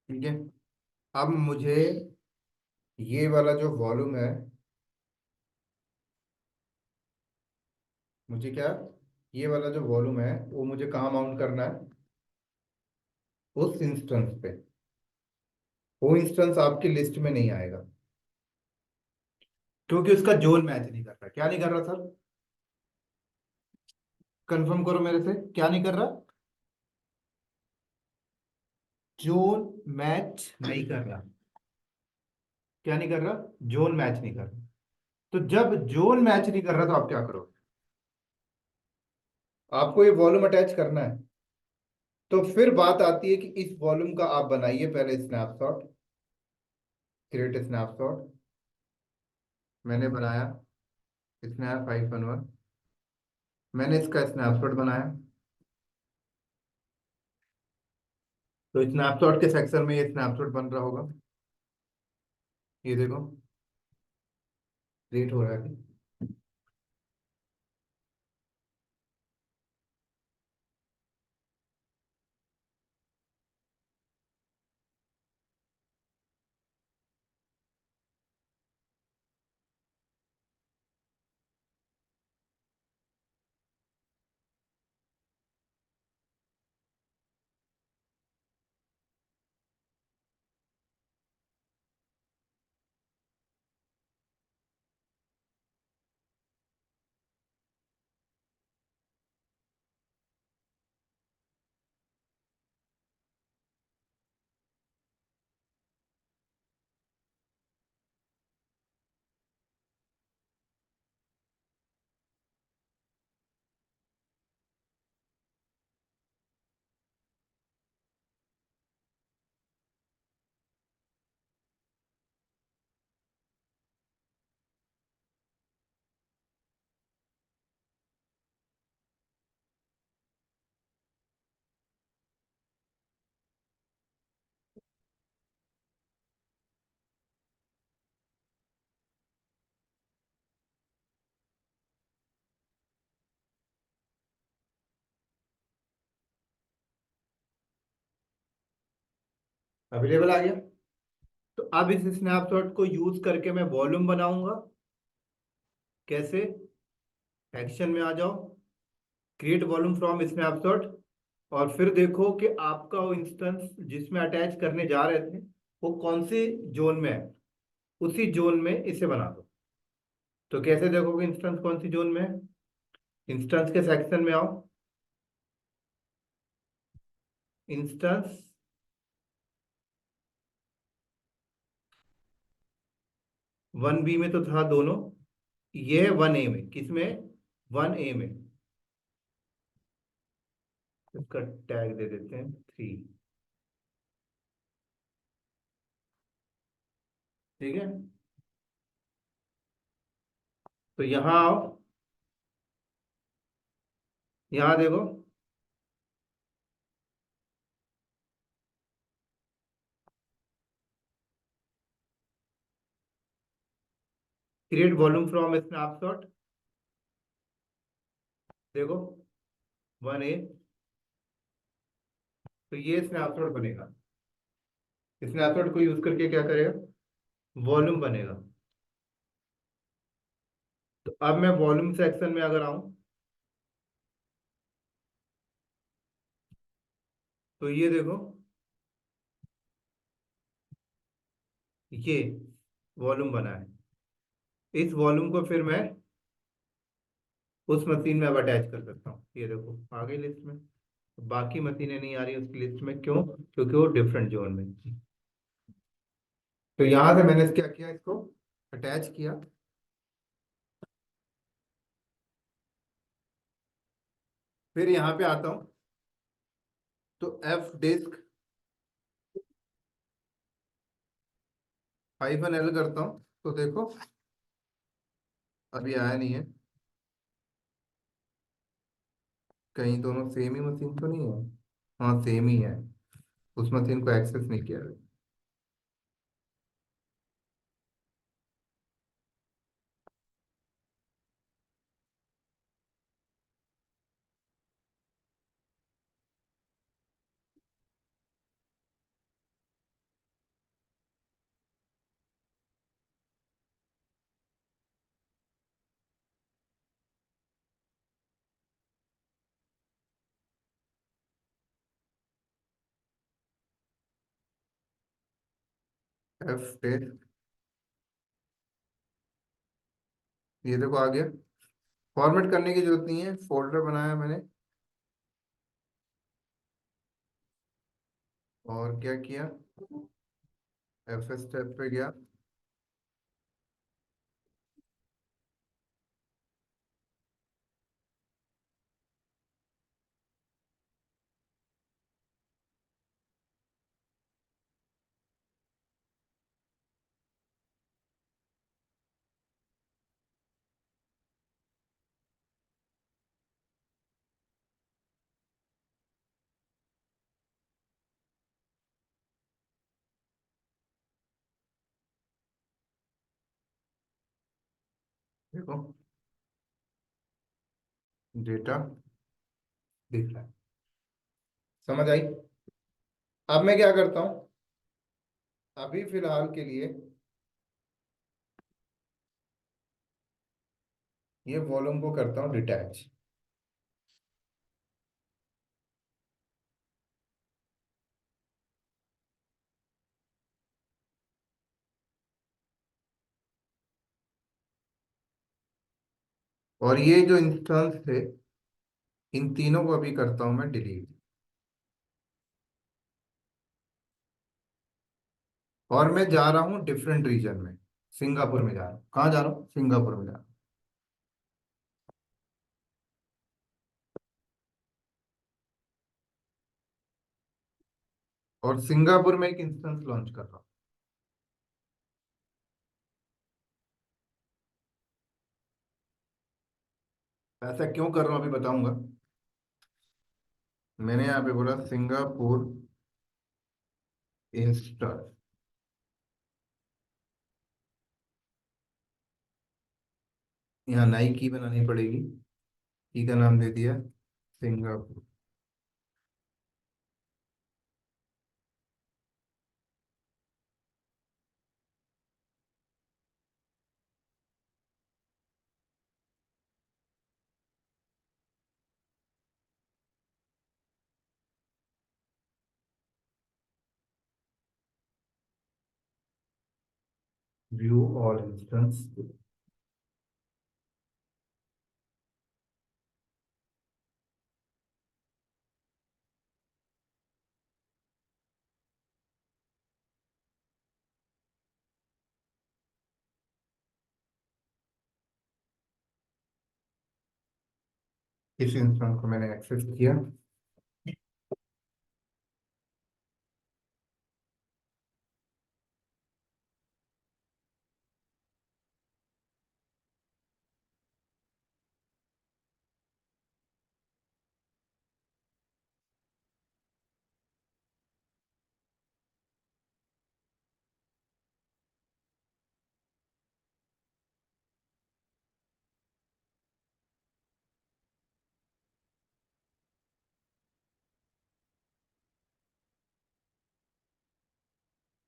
ठीक है, अब मुझे ये वाला जो वॉल्यूम है, मुझे क्या, ये वाला जो वॉल्यूम है वो मुझे कहाँ माउंट करना है, उस इंस्टेंस पे। वो इंस्टेंस आपकी लिस्ट में नहीं आएगा, क्योंकि उसका जोन मैच नहीं कर रहा। क्या नहीं कर रहा सर, कंफर्म करो मेरे से, क्या नहीं कर रहा, जोन मैच नहीं कर रहा। क्या नहीं कर रहा, जोन मैच नहीं कर रहा। तो जब जोन मैच नहीं कर रहा तो आप क्या करो, आपको ये वॉल्यूम अटैच करना है। तो फिर बात आती है कि इस वॉल्यूम का आप बनाइए पहले स्नैपशॉट, क्रिएट स्नैपशॉट। मैंने बनाया स्नैप आइकन वन, मैंने इसका स्नैपशॉट बनाया। तो स्नैपशॉट के सेक्शन में ये स्नैपशॉट बन रहा होगा, ये देखो क्रिएट हो रहा है। अवेलेबल आ गया। तो अब इस स्नैपशॉट को यूज करके मैं वॉल्यूम बनाऊंगा। कैसे? एक्शन में आ जाओ, क्रिएट वॉल्यूम फ्रॉम स्नैपशॉट, और फिर देखो कि आपका वो इंस्टेंस जिसमें अटैच करने जा रहे थे वो कौन सी जोन में है, उसी जोन में इसे बना दो। तो कैसे देखोगे इंस्टेंस कौन सी जोन में है? इंस्टेंस के सेक्शन में आओ, इंस्टेंस 1B में तो था दोनों, ये है 1A में। किसमें? 1A में। इसका टैग दे देते हैं 3। ठीक है, तो यहाँ आओ, यहाँ देखो, क्रिएट वॉल्यूम फ्रॉम स्नैपशॉट। देखो 1A, तो ये स्नैपशॉट बनेगा। स्नैपशॉट को यूज करके क्या करेगा? वॉल्यूम बनेगा। तो अब मैं वॉल्यूम सेक्शन में अगर आऊं, तो ये देखो, ये वॉल्यूम बना है। इस वॉल्यूम को फिर मैं उस मशीन में अब अटैच कर सकता हूँ। ये देखो आ गई लिस्ट में। बाकी मशीनें नहीं आ रही उसकी लिस्ट में, क्यों? क्योंकि वो डिफरेंट जोन में थी। तो यहां से मैंने क्या किया, इसको अटैच किया। फिर यहाँ पे आता हूँ, तो एफ डिस्क -L करता हूँ, तो देखो अभी आया नहीं है। कहीं दोनों सेम ही मशीन तो नहीं है? हाँ सेम ही है, उस मशीन को एक्सेस नहीं किया है। एफ डिस्क, ये देखो आ गया। फॉर्मेट करने की जरूरत नहीं है, फोल्डर बनाया मैंने और क्या किया, एफ स्टेप पे गया। देखो डेटा दिख रहा है। समझ आई? अब मैं क्या करता हूँ, अभी फिलहाल के लिए ये वॉल्यूम को करता हूँ डिटैच। और ये जो इंस्टेंस थे, इन तीनों को अभी करता हूं मैं डिलीट। और मैं जा रहा हूँ डिफरेंट रीजन में, सिंगापुर में जा रहा हूँ। कहाँ जा रहा हूँ? सिंगापुर में जा रहा हूँ। और सिंगापुर में एक इंस्टेंस लॉन्च कर रहा हूँ। ऐसा क्यों कर रहा हूँ अभी बताऊंगा। मैंने यहाँ पे बोला सिंगापुर इंस्टेंस, यहाँ नई की बनानी पड़ेगी। की का नाम दे दिया सिंगापुर। View all instance. इस इंस्टेंस को मैंने एक्सेस किया।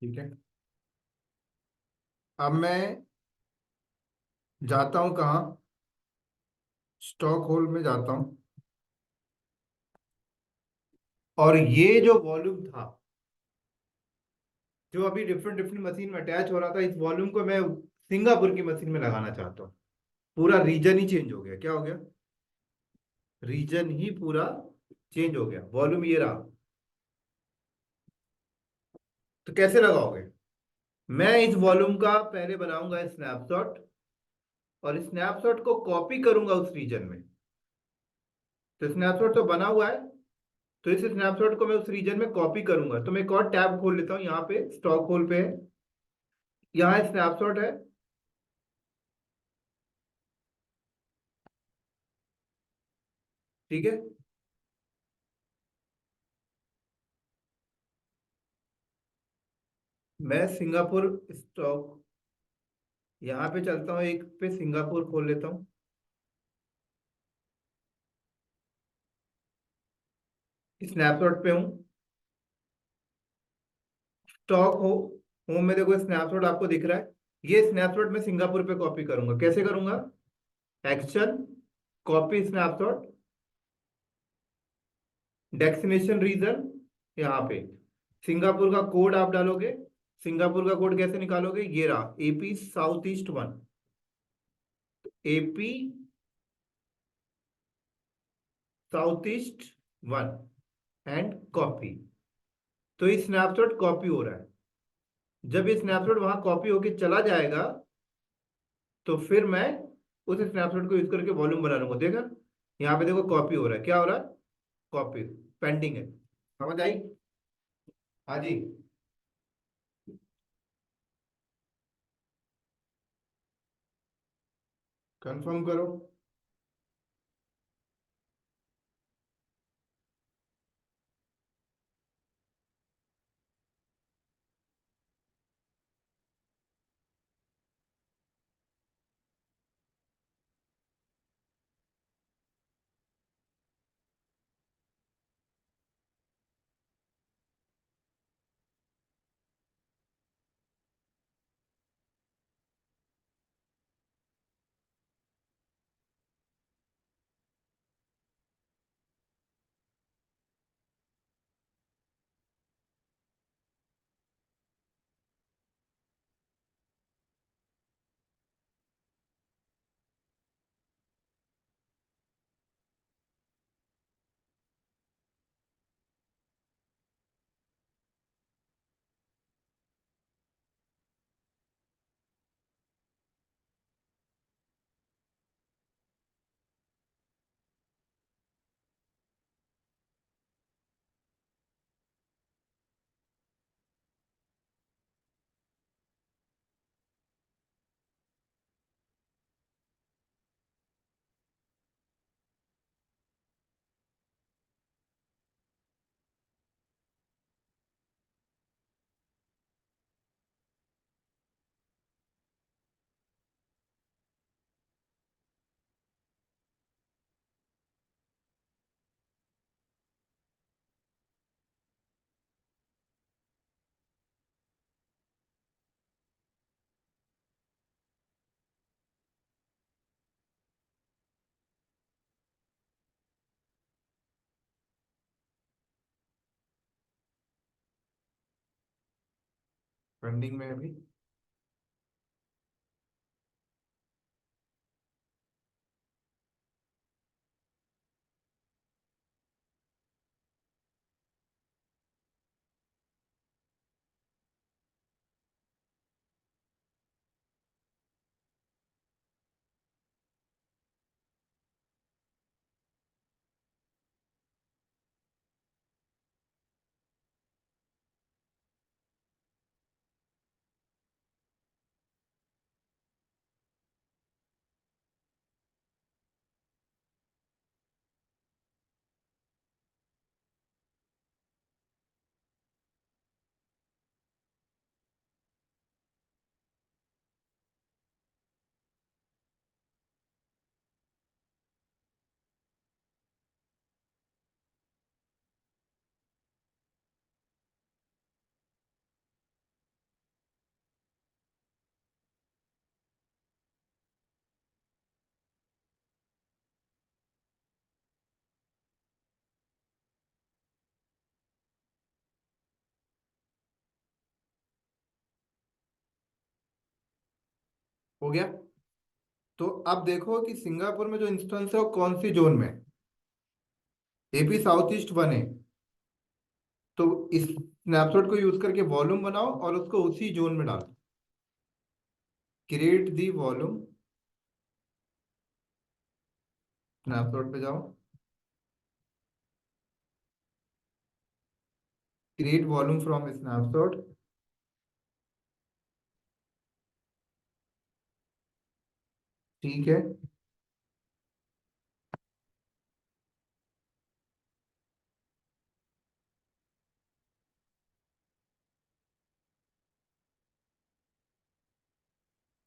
ठीक है, अब मैं जाता हूँ कहाँ, स्टॉक होल्ड में जाता हूँ। और ये जो वॉल्यूम था, जो अभी डिफरेंट डिफरेंट मशीन में अटैच हो रहा था, इस वॉल्यूम को मैं सिंगापुर की मशीन में लगाना चाहता हूँ। पूरा रीजन ही चेंज हो गया। क्या हो गया? रीजन ही पूरा चेंज हो गया। वॉल्यूम ये रहा। तो कैसे लगाओगे? मैं इस वॉल्यूम का पहले बनाऊंगा स्नैपशॉट, और स्नैपशॉट को कॉपी करूंगा उस रीजन में। तो स्नैपशॉट तो बना हुआ है, तो इस स्नैपशॉट को मैं उस रीजन में कॉपी करूंगा। तो मैं एक और टैब खोल लेता हूँ, यहाँ पे स्टॉक होल पे है, यहाँ स्नैपशॉट है। ठीक है, मैं सिंगापुर स्टॉक, यहाँ पे चलता हूँ, एक पे सिंगापुर खोल लेता हूँ। स्नैपशॉट पे हूँ, स्टॉक हो, होम में देखो स्नैपशॉट आपको दिख रहा है। ये स्नैपशॉट मैं सिंगापुर पे कॉपी करूंगा। कैसे करूंगा? Action, copy snapshot, destination region, यहाँ पे सिंगापुर का कोड आप डालोगे। सिंगापुर का कोड कैसे निकालोगे? ये रहा, AP south east 1, AP south east 1, and copy. तो ये स्नैपशॉट कॉपी हो रहा है। जब ये स्नैपशॉट वहां कॉपी होके चला जाएगा, तो फिर मैं उस स्नैपशॉट को यूज करके वॉल्यूम बना लूंगा। देखा, यहाँ पे देखो कॉपी हो रहा है। क्या हो रहा है? कॉपी पेंडिंग है। समझ आई? हाँ जी। कंफर्म करो। पेंडिंग में है अभी। हो गया। तो अब देखो कि सिंगापुर में जो इंस्टेंस है वो कौन सी जोन में है। एपी साउथ ईस्ट 1 है। तो इस स्नैपशॉट को यूज करके वॉल्यूम बनाओ और उसको उसी जोन में डालो। क्रिएट दी वॉल्यूम, स्नैपशॉट पे जाओ, क्रिएट वॉल्यूम फ्रॉम स्नैपशॉट। ठीक है।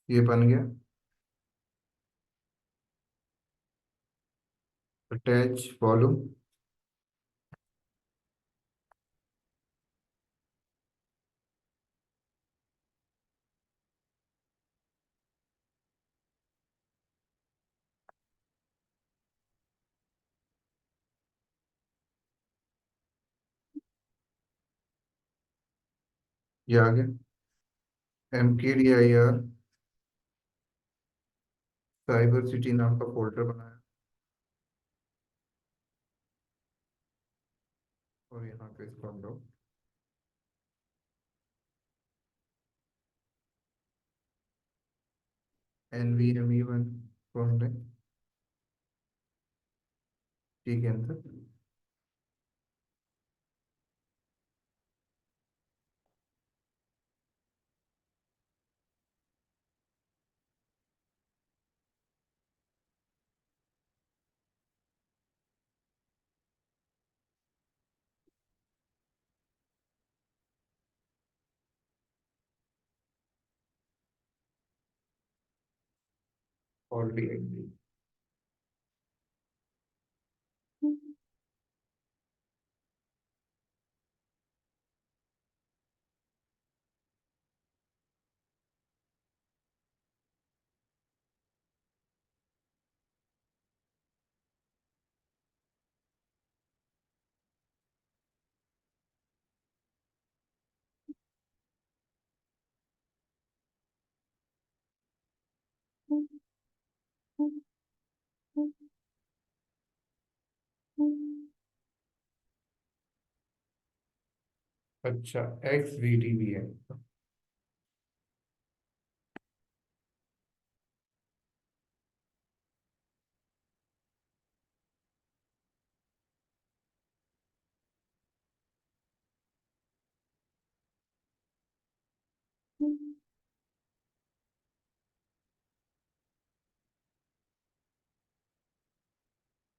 ये बन गया। Attach volume. ये आ गया। MKDIR साइबर सिटी नाम का फोल्डर बनाया और यहाँ पे इसको हम लोग NVMe1 को हमने, ठीक है अंदर। ऑलरेडी अच्छा, XVD भी है।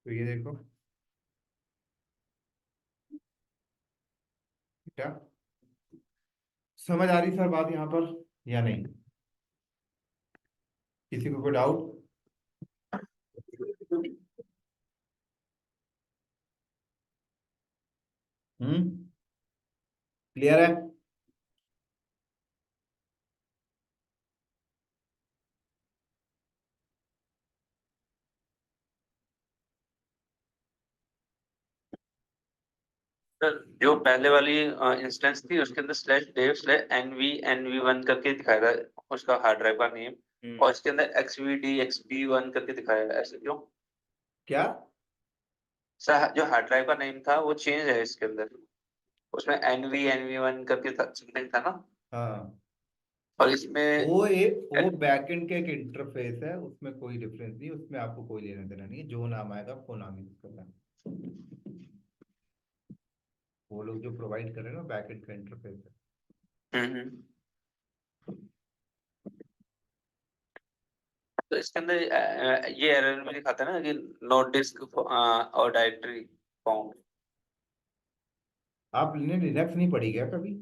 तो ये देखो क्या समझ आ रही सर बात यहाँ पर या नहीं? किसी को कोई डाउट? क्लियर है? सर जो पहले वाली इंस्टेंस थी उसके अंदर /dev/NV NV1 करके दिखाया था उसका हार्ड ड्राइव का नेम, और इसके अंदर XVD XP1 करके दिखाया है, ऐसे क्यों? क्या? सर जो हार्ड ड्राइव का नेम था वो चेंज है इसके अंदर, उसमें NV NV1 करके समथिंग था ना, हाँ, और इसमें वो बैकएंड का एक इंटरफेस है, उसमें कोई डिफरेंस नहीं, उसमें आपको कोई लेना देना नहीं है। जो नाम आएगा आपको नाम यूज करना है। वो लोग जो प्रोवाइड कर रहे हैं ना, बैकएंड का इंटरफेस है। हम्म। तो इसके अंदर ये एरर में दिखाता है ना कि नो डिस्क और डायरेक्टरी फाउंड। आपने लिनक्स नहीं पढ़ी क्या कभी?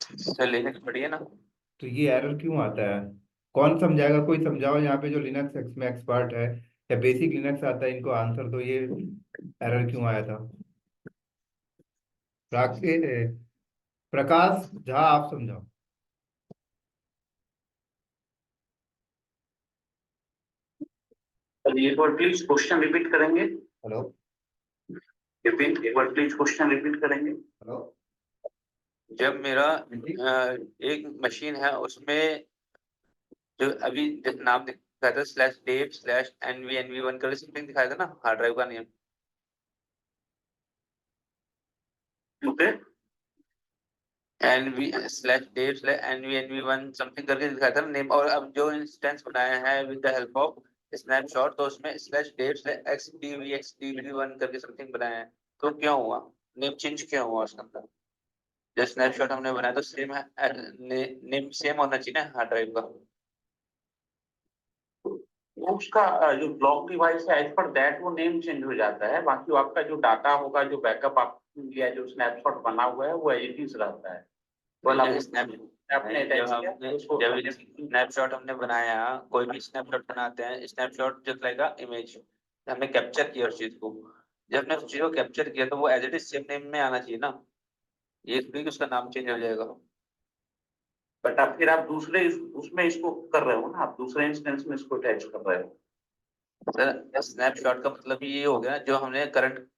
सर लिनक्स बढ़िया ना। तो ये एरर क्यों आता है? कौन समझाएगा? कोई समझाओ यहाँ पे जो लिनक्स में एक्सपर्ट है या बेसिक लिनक्स आता है, इनको आंसर दो, ये एरर क्यों आया था। प्रकाश झा, आप समझाओ। एक बार प्लीज क्वेश्चन रिपीट करेंगे। हेलो? एक बार प्लीज क्वेश्चन रिपीट करेंगे। हेलो? जब मेरा जी। एक मशीन है उसमें जो अभी नाम दिखाया था slash dev slash NV NV1 करके समथिंग दिखाया था ना हार्ड ड्राइव का name. Okay, NV slash dev slash NV NV1 something करके दिखाया था ना नेम। और अब जो इंस्टेंस बनाया है with the help of snapshot, तो उसमें स्लैश डेव स्लैश XDVXDV1 करके समथिंग बनाया है। तो क्यों हुआ नेम चेंज, क्यों हुआ उसके अंदर? जो स्नैपशॉट हमने बनाया तो सेम है, नेम सेम होना चाहिए ना हार्ड ड्राइव का। वो उसका जो ब्लॉक डिवाइस है एज पर दैट वो नेम चेंज हो जाता है, बाकी वो आपका जो डाटा होगा, जो बैकअप आप लिया, जो स्नैपशॉट बना हुआ है वो एज इट इज रहता है। आपने जब स्नैपशॉट हमने बनाया, कोई भी स्नैपशॉट बनाते हैं, स्नैपशॉट जस्ट लाइक अ इमेज, हमने कैप्चर किया उस चीज को। जब हमने उस चीज को कैप्चर किया तो वो as it is same name में आना चाहिए ना, ये थोड़ी कि उसका नाम चेंज हो जाएगा। बट आप फिर आप दूसरे उसमें इसको कर रहे हो ना, आप दूसरे इंस्टेंस में इसको अटैच कर रहे हो। सर स्नैपशॉट का मतलब ये हो गया जो हमने करंट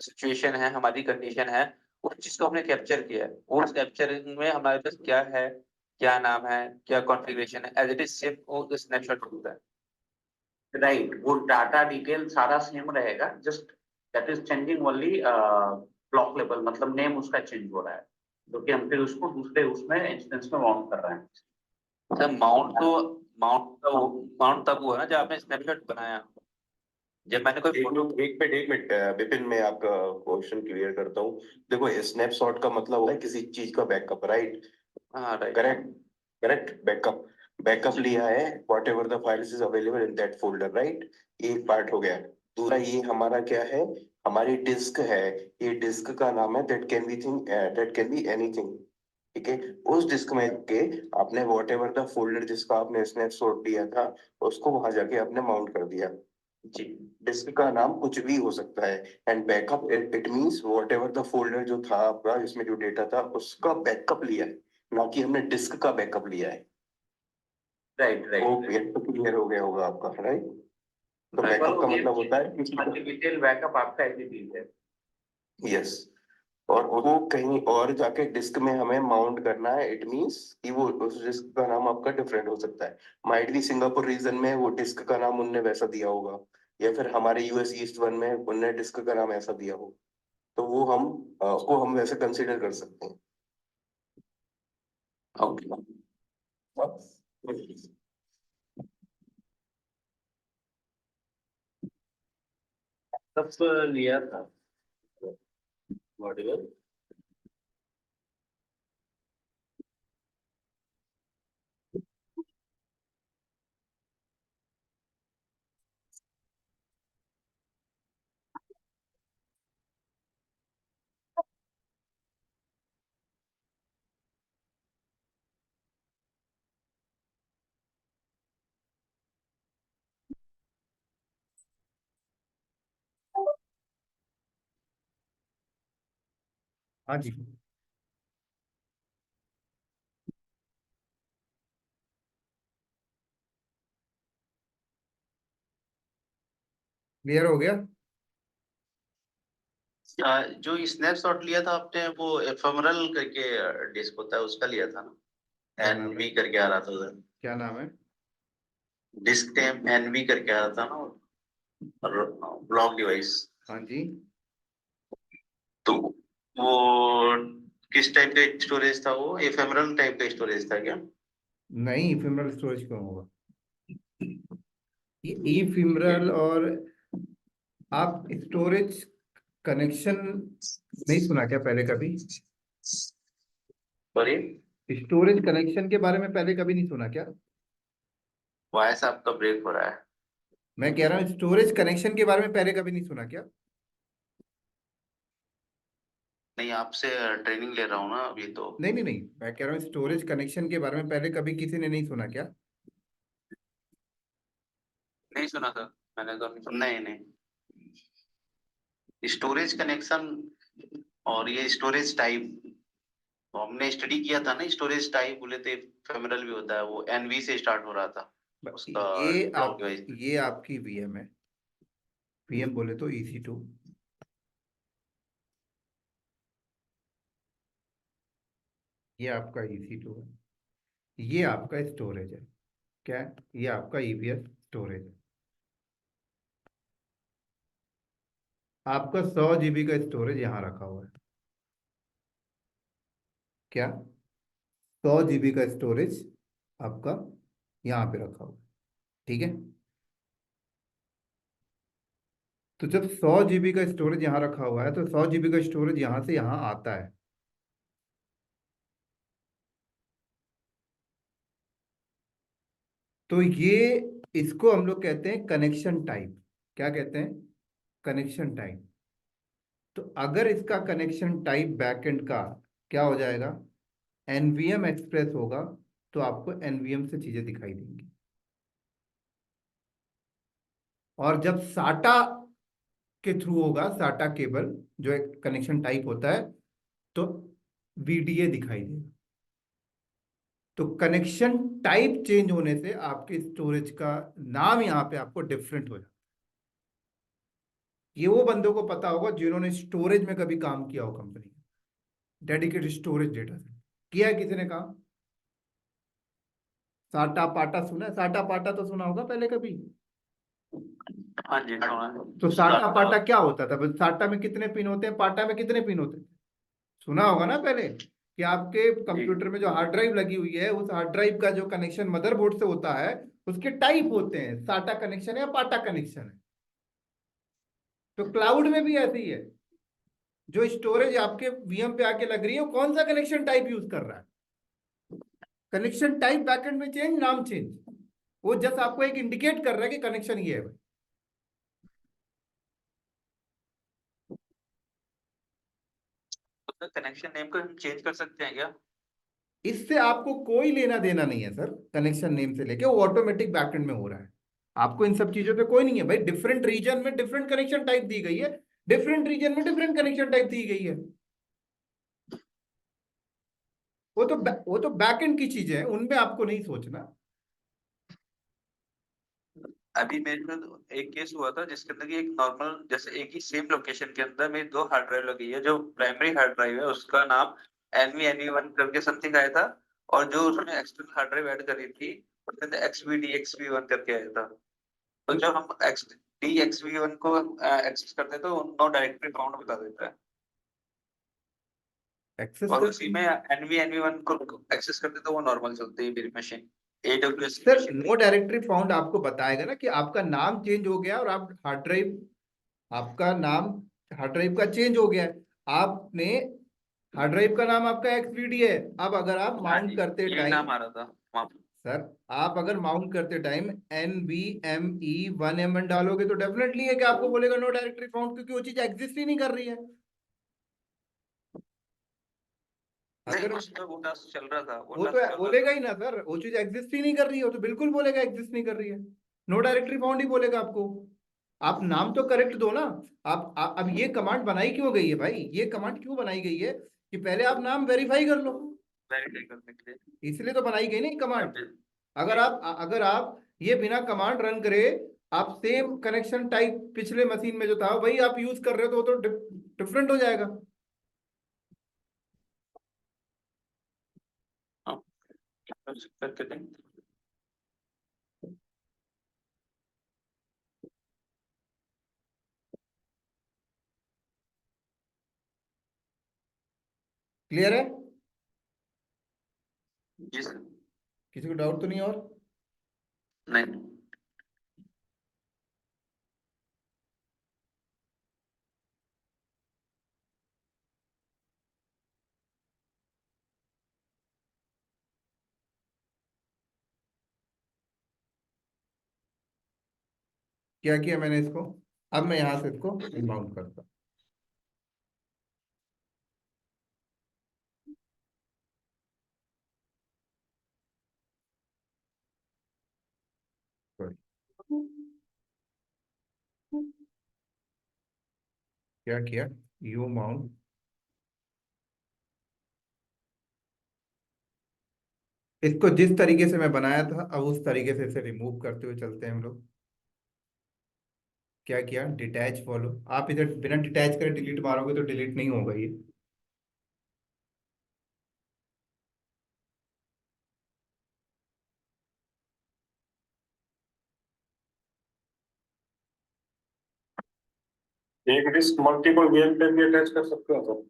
सिचुएशन है, हमारी कंडीशन है, उस चीज को हमने कैप्चर किया है। उस कैप्चरिंग में हमारे पास क्या है, क्या नाम है, क्या कॉन्फ़िगरेशन है, एज इट इज सेम वो स्नैपशॉट होता है। राइट, वो डाटा डिटेल सारा सेम रहेगा, just that is changing only block level, मतलब नेम उसका चेंज हो रहा है, क्योंकि हम फिर उसको दूसरे उसमें इंस्टेंस में माउंट कर रहे हैं। सर माउंट तब हुआ ना जब आपने स्नैपशॉट बनाया। जब मैंने कोई एक फोटो मिनट एक मिनट एक मिनट विपिन, मैं आपका क्वेश्चन क्लियर करता हूँ। देखो, स्नैपशॉट का मतलब होता है किसी चीज का बैकअप, राइट? हाँ right, correct, correct. Backup, backup लिया है, what ever the files is available in that folder, right? एक पार्ट हो गया। दूसरा, ये हमारा क्या है, हमारी डिस्क है। ये डिस्क का नाम है that can be thing, that can be anything. ठीक है, उस डिस्क में के आपने वॉट एवर द फोल्डर जिसका आपने स्नैपशॉट लिया था, उसको वहां जाके आपने माउंट कर दिया। जी, डिस्क का नाम कुछ भी हो सकता है। And backup, it means what ever the folder जो था आपका, जिसमें जो डेटा था, उसका बैकअप लिया है, ना कि हमने डिस्क का बैकअप लिया है। राइट वो राइट, क्लियर हो गया होगा आपका, राइट? तो बैकअप का मतलब होता है डिटेल बैकअप आपका एज इट इज है। यस, और वो कहीं और जाके डिस्क में हमें माउंट करना है। इट मींस कि वो उस डिस्क का नाम आपका डिफरेंट हो सकता है। माइट भी सिंगापुर रीजन में वो डिस्क का नाम उनने वैसा दिया होगा, या फिर हमारे यूएस ईस्ट वन में उनने डिस्क का नाम ऐसा दिया हो। तो वो हम उसको हम वैसे कंसीडर कर सकते हैं। ओके। तब लिया था मॉड्यूल। हाँ जी, क्लियर हो गया। जो स्नैपशॉट लिया था आपने वो एफेमरल करके डिस्क होता है उसका लिया था ना, क्या नाम है? एनवी करके आ रहा था उधर। क्या नाम है? डिस्क टेम एनवी करके आ रहा था ना, और ब्लॉक डिवाइस। हाँ जी, तो वो किस टाइप का स्टोरेज था? वो एफेमरल टाइप का स्टोरेज था क्या? नहीं, इफिमरल स्टोरेज क्यों होगा? ये इफिमरल, और आप स्टोरेज कनेक्शन नहीं सुना क्या पहले कभी? सॉरी, स्टोरेज कनेक्शन के बारे में पहले कभी नहीं सुना क्या? वॉइस आपका ब्रेक हो रहा है। मैं कह रहा हूँ स्टोरेज कनेक्शन के बारे में पहले कभी नहीं सुना क्या? नहीं, आपसे ट्रेनिंग ले रहा हूँ ना अभी तो। नहीं नहीं नहीं, मैं कह रहा हूँ स्टोरेज कनेक्शन के बारे में पहले कभी किसी ने नहीं सुना क्या? नहीं सुना था, मैंने तो नहीं सुना। नहीं नहीं, स्टोरेज कनेक्शन और ये स्टोरेज टाइप तो हमने स्टडी किया था ना। स्टोरेज टाइप बोले तो फेमरल भी होता है, वो एनवी से स्टार्ट हो रहा था उसका ये ब्लॉक आप, डिवाइस। ये आपकी वीएम है। वीएम बोले तो EC2। ये आपका EC2 है, ये आपका स्टोरेज है। क्या है? ये आपका ईपीएस स्टोरेज। आपका 100 GB का स्टोरेज यहाँ रखा हुआ है। क्या? 100 GB का स्टोरेज आपका यहाँ पे रखा हुआ है। ठीक है। तो जब 100 GB का स्टोरेज यहाँ रखा हुआ है तो 100 GB का स्टोरेज यहाँ से यहाँ आता है। तो ये, इसको हम लोग कहते हैं कनेक्शन टाइप। क्या कहते हैं? Connection type. तो अगर इसका कनेक्शन टाइप बैकएंड का क्या हो जाएगा, एनवीएम एक्सप्रेस होगा, तो आपको एनवीएम से चीजें दिखाई देंगी। और जब साटा के थ्रू होगा, साटा केबल जो एक कनेक्शन टाइप होता है, तो वीडीए दिखाई देगा। तो कनेक्शन टाइप चेंज होने से आपके स्टोरेज का नाम यहाँ पे आपको डिफरेंट हो जाता है। ये वो बंदों को पता होगा जिन्होंने स्टोरेज में कभी काम किया हो, कंपनी में डेडिकेटेड स्टोरेज डेटा सेट किया है। किसी ने काम साटा पाटा सुना है? साटा पाटा तो सुना होगा पहले कभी। हाँ जी, सुना है। तो साटा पाटा क्या होता था? बस साटा में कितने पिन होते हैं, पाटा में कितने पिन होते हैं? सुना होगा ना पहले, कि आपके कंप्यूटर में जो हार्ड ड्राइव लगी हुई है, उस हार्ड ड्राइव का जो कनेक्शन मदरबोर्ड से होता है, उसके टाइप होते हैं, साटा कनेक्शन है या पाटा कनेक्शन है। तो क्लाउड में भी ऐसे ही है। जो स्टोरेज आपके वीएम पे आके लग रही है, वो कौन सा कनेक्शन टाइप यूज कर रहा है? कनेक्शन टाइप बैकएंड में चेंज, नाम चेंज। वो जस्ट आपको एक इंडिकेट कर रहा है कि कनेक्शन ये है भाई। तो कनेक्शन नेम को हम चेंज कर सकते हैं क्या? इससे आपको कोई लेना देना नहीं है सर। कनेक्शन नेम से लेके वो ऑटोमेटिक बैकएंड में हो रहा है। आपको इन सब चीजों पे कोई नहीं है भाई। डिफरेंट रीजन में डिफरेंट कनेक्शन टाइप दी गई है, डिफरेंट रीजन में डिफरेंट कनेक्शन टाइप दी गई है। वो तो बैकएंड की चीजें हैं, उनमें आपको नहीं सोचना। अभी मेरे साथ एक केस हुआ था जिसके अंदर कि एक नॉर्मल, जैसे एक ही सेम लोकेशन के अंदर मेरी दो हार्ड ड्राइव लगी है। जो प्राइमरी हार्ड ड्राइव है उसका नाम NVNV1 करके समथिंग आया था, और जो उसमें एक्सटर्नल हार्ड ड्राइव ऐड करी थी उसके अंदर XVDXV1 करके आया था। तो जब हम DXV1 को एक्सेस करते हैं तो नो डायरेक्टरी फाउंड बता देता है, एक्सेस और कर उसी में NVNV1 को एक्सेस करते तो वो नॉर्मल चलती है मेरी मशीन, AWS की sir, machine no directory found आपको बताएगा ना कि आपका नाम चेंज हो गया और आप हार्ड ड्राइव, आपका नाम हार्ड ड्राइव का चेंज हो गया है। आपने हार्ड ड्राइव का नाम आपका XVD है। अब अगर आप हाँ माउंट जी, करते ये टाइम, नाम आ रहा था वहाँ पे। सर आप अगर माउंट करते टाइम NVMe1M डालोगे तो डेफिनेटली है कि आपको बोलेगा नो डायरेक्टरी फाउंड, क्योंकि वो चीज एग्जिस्ट ही नहीं कर रही है। नहीं, अगर उसमें वो टास्क चल रहा था, वो वो टास्क तो चल रहा बोलेगा था। ही ना सर, वो चीज एग्जिस्ट ही नहीं कर रही है, वो तो बिल्कुल बोलेगा एग्जिस्ट नहीं कर रही है। नो डायरेक्टरी फाउंड ही बोलेगा आपको। आप नाम तो करेक्ट दो ना। अब ये कमांड बनाई क्यों गई है भाई? ये कमांड क्यों बनाई गई है कि पहले आप नाम वेरीफाई कर लो। वेरीफाई करने के लिए। इसलिए तो बनाई गई ना ये कमांड। अब- अगर आप ये बिना कमांड रन करे, आप सेम कनेक्शन टाइप पिछले मशीन में जो था वही आप यूज कर रहे हो, तो वो तो डिफरेंट हो जाएगा। हाँ, करके दें। क्लियर है? जी सर। किसी को डाउट तो नहीं और? नहीं। क्या किया मैंने इसको? अब मैं यहां से इसको इनबाउंड करता हूँ। क्या किया? You mount. इसको जिस तरीके से मैं बनाया था, अब उस तरीके से इसे रिमूव करते हुए चलते हैं हम लोग। क्या किया? Detach follow. आप इधर बिना डिटैच करे डिलीट मारोगे तो डिलीट नहीं होगा ये। एक डिस्क मल्टीपल गेम पे भी अटैच कर सकते हो सर?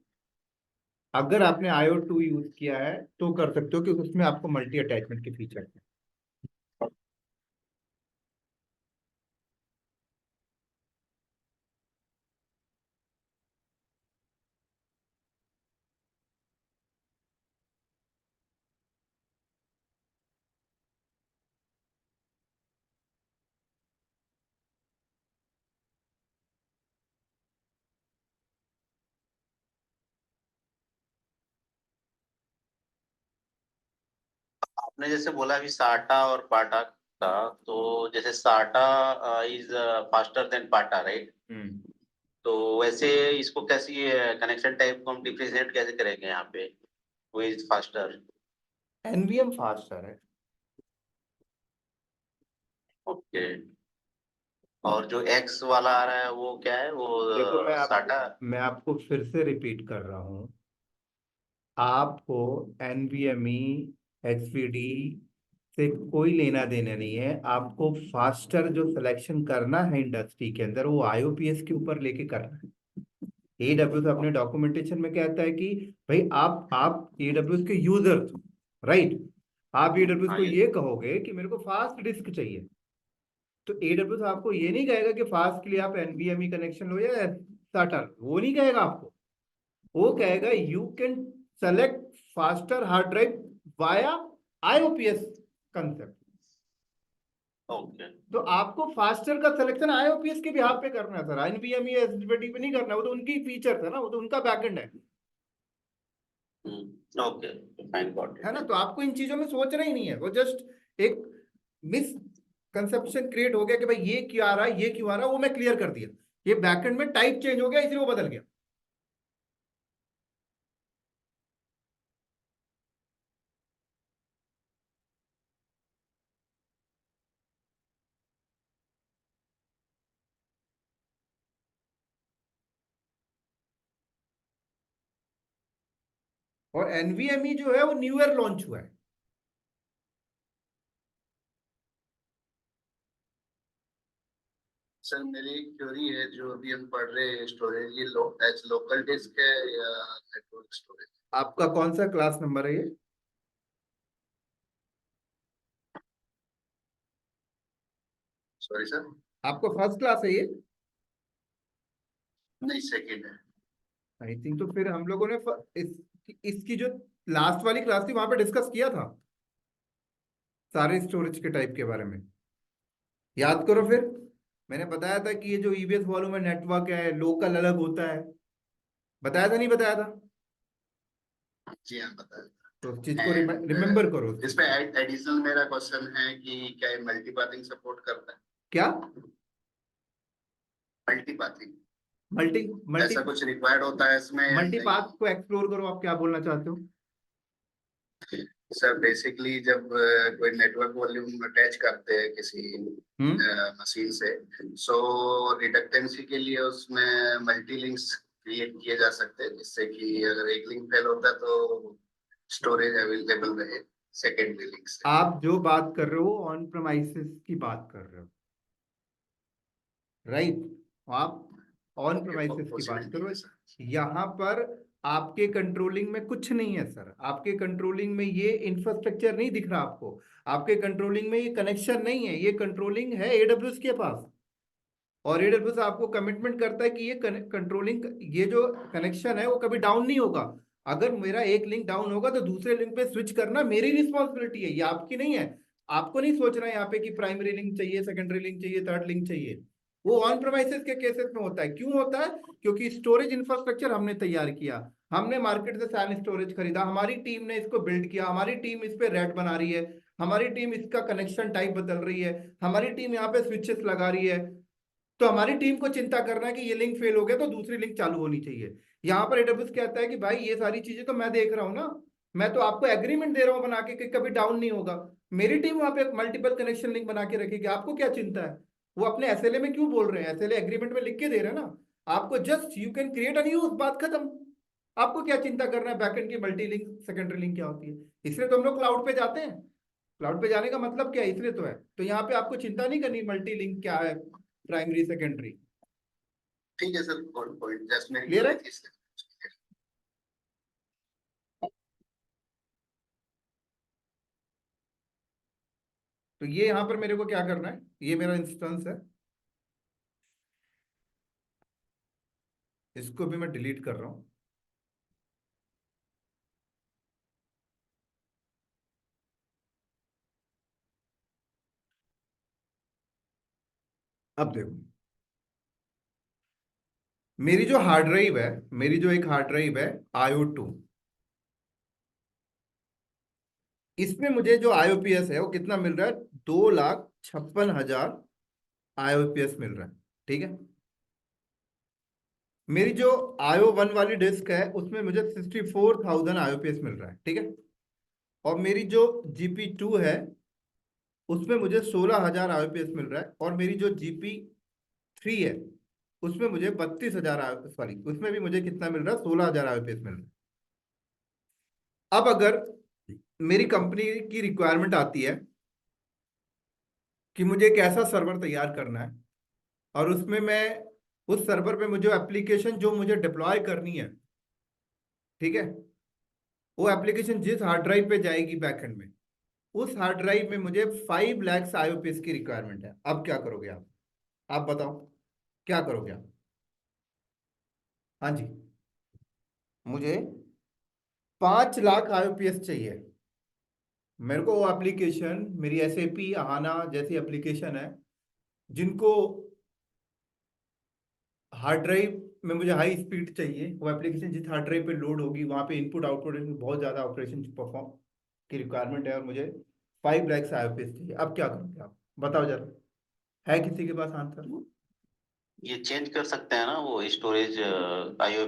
अगर आपने IO2 यूज किया है तो कर सकते हो, क्योंकि उसमें आपको मल्टी अटैचमेंट के फीचर है। आपने जैसे बोला अभी साटा और पाटा का, तो जैसे साटा इज फास्टर देन पाटा, राइट? तो वैसे इसको कैसी कनेक्शन टाइप को हम डिफरेंशिएट कैसे करेंगे यहाँ पे, who is faster? NVM faster है। ओके। और जो एक्स वाला आ रहा है वो क्या है, वो देखो साटा? मैं आपको फिर से रिपीट कर रहा हूँ, आपको NVMe HVD से कोई लेना देना नहीं है। आपको फास्टर जो सिलेक्शन करना है इंडस्ट्री के अंदर, वो IOPS के ऊपर लेके करना है। AWS अपने डॉक्यूमेंटेशन में कहता है कि भाई आप AWS के यूजर, राइट? आप AWS हाँ, को ये ये कहोगे कि मेरे को फास्ट डिस्क चाहिए, तो AWS आपको ये नहीं कहेगा कि फास्ट के लिए आप NVMe कनेक्शन लो या SATA, वो नहीं कहेगा आपको। वो कहेगा you can select faster hard drive via IOPS concept. Okay. तो आपको फास्टर का सिलेक्शन IOPS के बिहाफ पे करना है सर, NVMe SSD पे नहीं करना। वो तो उनकी फीचर है ना, वो तो उनका बैकएंड है ओके, फाइन, गॉट है इट। ना। तो आपको इन चीजों में सोचना ही नहीं है, वो जस्ट एक मिसकंसेप्शन क्रिएट हो गया कि भाई ये क्यों आ रहा है, ये क्यों आ रहा है, वो मैं क्लियर कर दिया। ये बैकएंड में टाइप चेंज हो गया, इसलिए वो बदल गया। और NVMe जो है वो न्यू ईयर लॉन्च हुआ है। सर मेरी एक क्वेरी है, जो अभी हम पढ़ रहे हैं स्टोरेज, ये एज लोकल डिस्क है या नेटवर्क स्टोरेज? आपका कौन सा क्लास नंबर है ये? Sorry sir. आपको फर्स्ट क्लास है ये? नहीं, सेकंड है। आई थिंक तो फिर हम लोगों ने इसकी जो लास्ट वाली क्लास थी वहां पे डिस्कस किया था सारे स्टोरेज के टाइप के बारे में। याद करो फिर, मैंने बताया था कि ये जो EBS वॉल्यूम है, नेटवर्क है, लोकल अलग होता है। बताया था नहीं बताया था? जी हाँ, बताया। तो उस चीज को And, रिमेम्बर करो उस इस चीज पे को। एडिशनल मेरा क्वेश्चन है कि क्या ये मल्टीपाथिंग सपोर्ट करता है? क्या मल्टीपाथिंग मल्टी मल्टी ऐसा कुछ रिक्वायर्ड होता है इसमें या नहीं? मल्टीपाथ को एक्सप्लोर करो, आप क्या बोलना चाहते हो? सर बेसिकली जब कोई नेटवर्क वॉल्यूम अटैच करते हैं किसी मशीन से, सो रिडक्टेंसी के लिए उसमें मल्टी लिंक्स क्रिएट किए जा सकते हैं, जिससे कि अगर एक लिंक फेल होता है तो स्टोरेज अवेलेबल रहे सेकेंडरी लिंक से। आप जो बात कर रहे हो ऑन प्रेमाइसेस की बात कर रहे हो, राइट? आप ऑन प्रेमाइसेस की बात पॉसिबिलिटी करो। है सर। यहाँ पर आपके कंट्रोलिंग में कुछ नहीं है सर। आपके कंट्रोलिंग में ये इंफ्रास्ट्रक्चर नहीं दिख रहा आपको। आपके कंट्रोलिंग में ये कनेक्शन नहीं है। ये कंट्रोलिंग है AWS के पास, और AWS आपको कमिटमेंट करता है कि ये कंट्रोलिंग, ये जो कनेक्शन है वो कभी डाउन नहीं होगा। अगर मेरा एक लिंक डाउन होगा तो दूसरे लिंक पे स्विच करना मेरी रिस्पॉन्सिबिलिटी है, ये आपकी नहीं है। आपको नहीं सोचना है यहाँ पे कि प्राइमरी लिंक चाहिए, सेकेंडरी लिंक चाहिए, थर्ड लिंक चाहिए। वो ऑन प्रेमाइसेस के केसेस में होता है। क्यों होता है? क्योंकि स्टोरेज इंफ्रास्ट्रक्चर हमने तैयार किया, हमने मार्केट से सैन स्टोरेज खरीदा, हमारी टीम ने इसको बिल्ड किया, हमारी टीम इस पे रेड बना रही है, हमारी टीम इसका कनेक्शन टाइप बदल रही है, हमारी टीम यहाँ पे स्विचेस लगा रही है। तो हमारी टीम को चिंता करना है कि ये लिंक फेल हो गया तो दूसरी लिंक चालू होनी चाहिए। यहाँ पर AWS कहता है कि भाई ये सारी चीजें तो मैं देख रहा हूँ ना, मैं तो आपको एग्रीमेंट दे रहा हूँ बना के कि कभी डाउन नहीं होगा। मेरी टीम वहां पे मल्टीपल कनेक्शन लिंक बना के रखेगी, आपको क्या चिंता है? वो अपने SLA में क्यों बोल रहे हैं? SLA एग्रीमेंट में लिख के दे रहे हैं ना आपको, just you can create and use, बात खत्म। आपको क्या चिंता करना है बैकएंड की मल्टी लिंक सेकेंडरी लिंक क्या होती है? इसलिए तो हम लोग क्लाउड पे जाते हैं। क्लाउड पे जाने का मतलब क्या है? इसलिए तो है। तो यहाँ पे आपको चिंता नहीं करनी मल्टी लिंक क्या है, प्राइमरी सेकेंडरी। ठीक है सर, पॉइंट जस्ट मैं Clear है? तो ये यहाँ पर मेरे को क्या करना है, ये मेरा इंस्टेंस है, इसको भी मैं डिलीट कर रहा हूं। अब देखो, मेरी जो हार्ड ड्राइव है, मेरी जो एक हार्ड ड्राइव है IO2, इसमें मुझे जो IOPS है वो कितना मिल रहा है, 2,56,000 IOPS मिल रहा है। ठीक है, मेरी जो IO1 वाली डिस्क है उसमें मुझे 64,000 IOPS मिल रहा है। ठीक है, और मेरी जो GP2 है उसमें मुझे 16,000 IOPS मिल रहा है, और मेरी जो GP3 है उसमें मुझे 32,000, सॉरी, उसमें भी मुझे कितना मिल रहा है, 16,000 IOPS मिल रहा है। अब अगर मेरी कंपनी की रिक्वायरमेंट आती है कि मुझे एक ऐसा सर्वर तैयार करना है, और उसमें मैं उस सर्वर पे मुझे एप्लीकेशन जो मुझे डिप्लॉय करनी है, ठीक है, वो एप्लीकेशन जिस हार्ड ड्राइव पे जाएगी बैकएंड में, उस हार्ड ड्राइव में मुझे 5 लाख IOPS की रिक्वायरमेंट है। अब क्या करोगे आप बताओ, क्या करोगे आप? हाँ जी, मुझे 5 लाख IOPS चाहिए। मेरे को वो एप्लीकेशन, मेरी SAP आहाना जैसी एप्लीकेशन है जिनको हार्ड ड्राइव में मुझे हाई स्पीड चाहिए, वो एप्लीकेशन जिस हार्ड ड्राइव पे लोड होगी वहां पे इनपुट आउटपुट बहुत ज्यादा ऑपरेशन परफॉर्म की रिक्वायरमेंट है, और मुझे 5 लाख IOPS चाहिए। अब क्या करोगे आप बताओ जरा, है किसी के पास आंसर? ये चेंज कर सकते हैं ना, वो स्टोरेज आईओ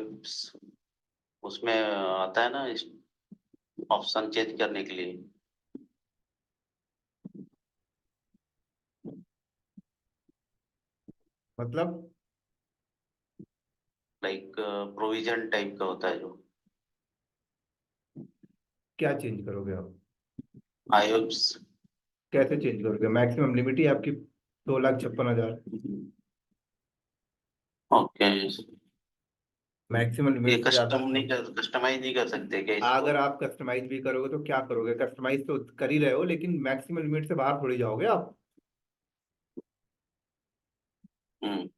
उसमें आता है ना ऑप्शन चेंज करने के लिए, मतलब लाइक प्रोविजन टाइप का होता है जो क्या चेंज करोगे आप? आईओप्स। कैसे चेंज करोगे? मैक्सिमम लिमिट ही आपकी 2,56,000, ओके, मैक्सिमम ये लिमिट से ज्यादा नहीं। कस्टमाइज नहीं कर सकते क्या इसको? अगर आप कस्टमाइज भी करोगे तो क्या करोगे, कस्टमाइज तो कर ही रहे हो, लेकिन मैक्सिमम लिमिट से बाहर थोड़ी जाओगे आप। हम्म।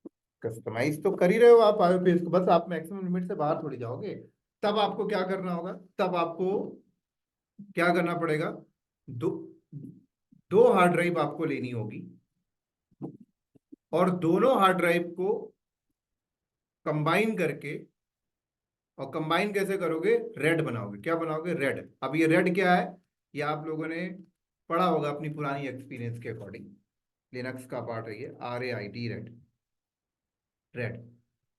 कस्टमाइज तो कर ही रहे हो आप IOPS को, बस आप मैक्सिमम लिमिट से बाहर थोड़ी जाओगे। तब आपको क्या करना होगा, तब आपको क्या करना पड़ेगा, दो दो हार्ड ड्राइव आपको लेनी होगी, और दोनों हार्ड ड्राइव को कंबाइन करके, और कंबाइन कैसे करोगे, रेड बनाओगे। क्या बनाओगे, रेड। अब ये रेड क्या है, ये आप लोगों ने पढ़ा होगा अपनी पुरानी एक्सपीरियंस के अकॉर्डिंग, लिनक्स का पार्ट है ये, RAID, रेड। रेड,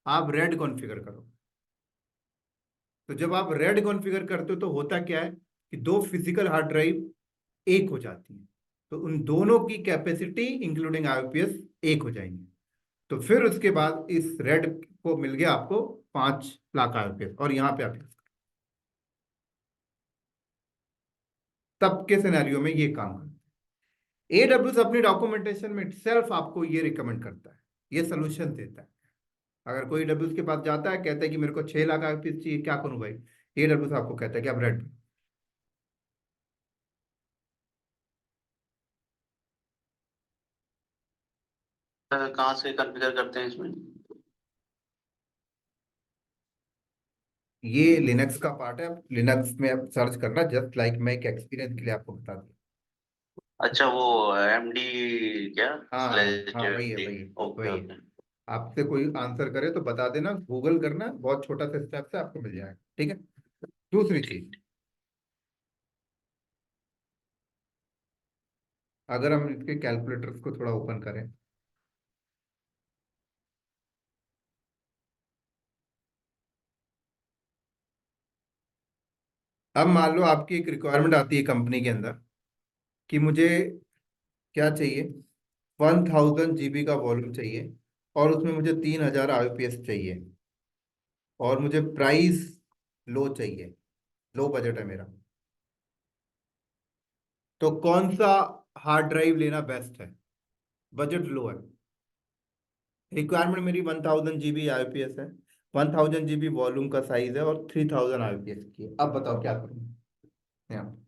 आप रेड कॉन्फ़िगर करो। तो जब आप रेड कॉन्फ़िगर करते हो तो होता क्या है कि दो फिजिकल हार्ड ड्राइव एक हो जाती है, तो उन दोनों की कैपेसिटी इंक्लूडिंग IOPS एक हो जाएंगे। तो फिर उसके बाद इस रेड को मिल गया आपको 5 लाख IOPS, और यहाँ पे आप तब के सिनेरियो में ये काम करता है। AWS अपनी डॉक्यूमेंटेशन में सेल्फ आपको ये रिकमेंड करता है, ये सोल्यूशन देता है। अगर कोई AWS के पास जाता है, कहता है कि मेरे को 6 लाख IOPS चाहिए, क्या करूं भाई, AWS आपको कहता है कि आप रेड। कहाँ से कॉन्फ़िगर करते हैं इसमें? ये लिनक्स का पार्ट है, लिनक्स में आप सर्च करना, जस्ट लाइक मैं एक एक्सपीरियंस के लिए आपको बता दूं। अच्छा, वो एमडी क्या हाँ स्लैश हाँ, वही है एमडी? वही है ओके वही है। ओके। आपसे कोई आंसर करे तो बता देना, गूगल करना, बहुत छोटा सा स्टेप से आपको मिल जाएगा। ठीक है, दूसरी चीज, अगर हम इसके कैलकुलेटर्स को थोड़ा ओपन करें, अब मान लो आपकी एक रिक्वायरमेंट आती है कंपनी के अंदर कि मुझे क्या चाहिए, 1,000 GB का वॉल्यूम चाहिए, और उसमें मुझे 3,000 IOPS चाहिए, और मुझे प्राइस लो चाहिए, लो बजट है मेरा। तो कौन सा हार्ड ड्राइव लेना बेस्ट है, बजट लो है? रिक्वायरमेंट मेरी 1000 GB IPS है, 1000 GB वॉल्यूम का साइज है और 3000 IPS की है। अब बताओ क्या करूँ यहाँ।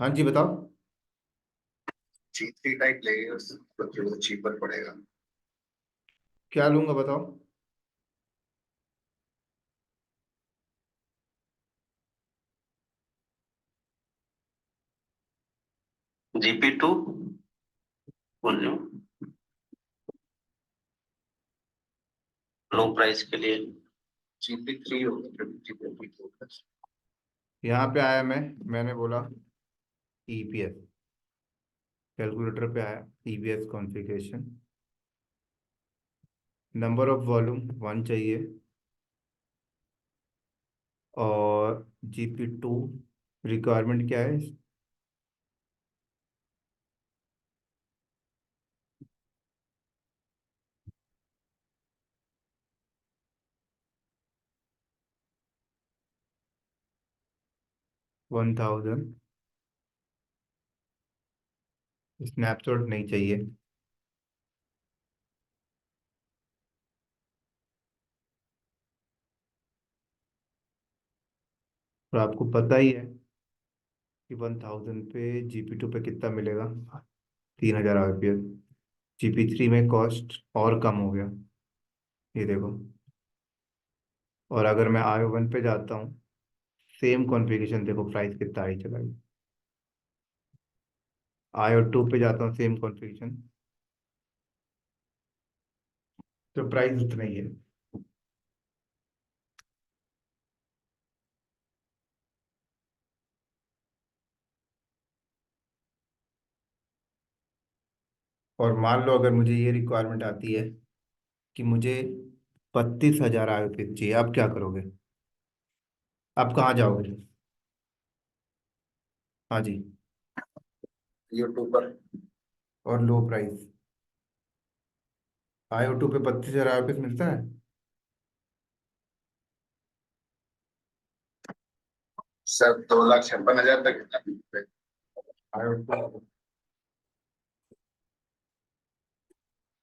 हाँ जी बताओ। G3 टाइप लेंगे क्योंकि वो चीपर पड़ेगा। क्या लूंगा बताओ। GP2 बोल रही हूँ, लो प्राइस के लिए। GP3 होगा, GP3 होगा। यहाँ पे आया मैंने बोला EPS, कैलकुलेटर पे आया EPS configuration, number of volume 1 चाहिए और GP2 रिक्वायरमेंट क्या है। वन थाउजेंड स्नैपशॉट नहीं चाहिए। और आपको पता ही है कि 1000 पे GP2 पे कितना मिलेगा, 3000 IPS। GP3 में कॉस्ट और कम हो गया, ये देखो। और अगर मैं IO1 पे जाता हूँ, सेम कॉन्फ़िगरेशन, देखो प्राइस कितना आई चला गया। IO2 पे जाता हूँ, सेम कॉन्फ़िगरेशन, तो प्राइस उतना ही है। और मान लो अगर मुझे ये रिक्वायरमेंट आती है कि मुझे 32,000 IPS चाहिए, आप क्या करोगे। आप कहाँ जाओगे। हाँ जी। यूट्यूब पर और लो प्राइस IO2 पे 32,000 IPS मिलता है। सर 2,56,000 तक। IO2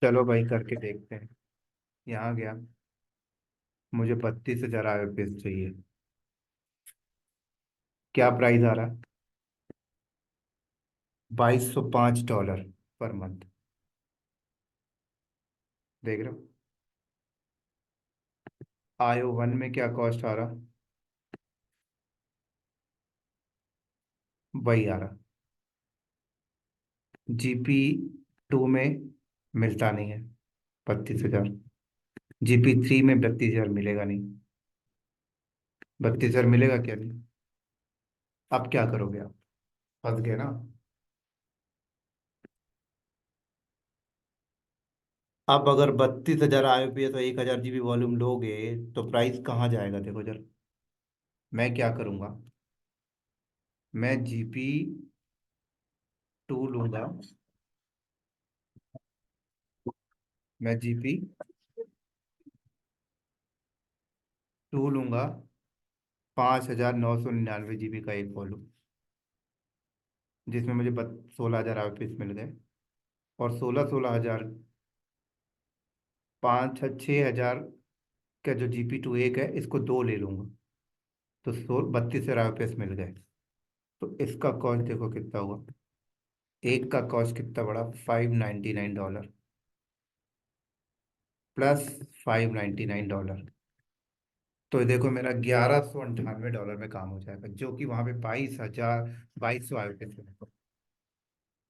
चलो भाई करके देखते हैं। यहाँ गया, मुझे 32,000 IPS चाहिए, क्या प्राइस आ रहा है। $2,205 पर मंथ, देख रहे हो। IO1 में क्या कॉस्ट आ रहा, वही आ रहा। GP2 में मिलता नहीं है 32,000, GP3 में 32,000 मिलेगा नहीं। 32,000 मिलेगा क्या नहीं। अब क्या करोगे आप, फंस गए ना। अब अगर 32,000 IPS और 1,000 GB वॉल्यूम लोगे तो प्राइस कहाँ जाएगा, देखो जरा। मैं क्या करूँगा, मैं GP2 लूंगा, मैं GP2 लूंगा, 5,999 GB का एक वॉल्यूम, जिसमें मुझे 16,000 IPS मिल गए। और 16,000 5,000 6,000 का जो GP2 एक है, इसको दो ले लूंगा, तो 32,000 IPS मिल गए। तो इसका कॉस्ट देखो कितना हुआ, एक का कॉस्ट कितना बड़ा, $599 प्लस $599। तो देखो मेरा $1,198 में काम हो जाएगा, जो कि वहां पे 22,000 IPS है।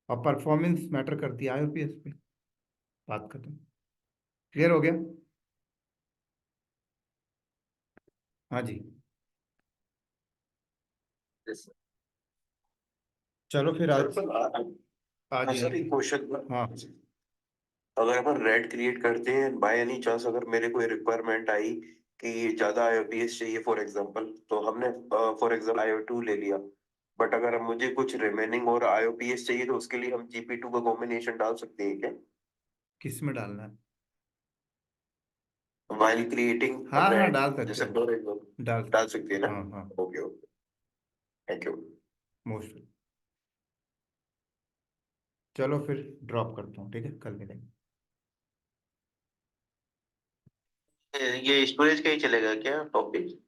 और परफॉर्मेंस मैटर करती है IPS पे, बात खत्म। क्लियर हो गया। हाँ जी। चलो फिर आज आज सर एक क्वेश्चन, हाँ। अगर अपन रेड क्रिएट करते हैं बाय एनी चांस, अगर मेरे को रिक्वायरमेंट आई कि ज्यादा IOPS चाहिए फॉर एग्जांपल, तो हमने फॉर एग्जांपल IO2 ले लिया, बट अगर हम मुझे कुछ रिमेनिंग और IOPS चाहिए तो उसके लिए हम GP2 का कॉम्बिनेशन डाल सकते हैं क्या। किस में डालना है। while creating a हाँ हाँ brand, डाल सकते जैसे हैं, डाल डाल सकती है ना? हाँ हाँ okay okay, thank you. Most. चलो फिर ड्रॉप करता हूँ, ठीक है, कल मिलेंगे। ये स्टोरेज का ही चलेगा क्या टॉपिक?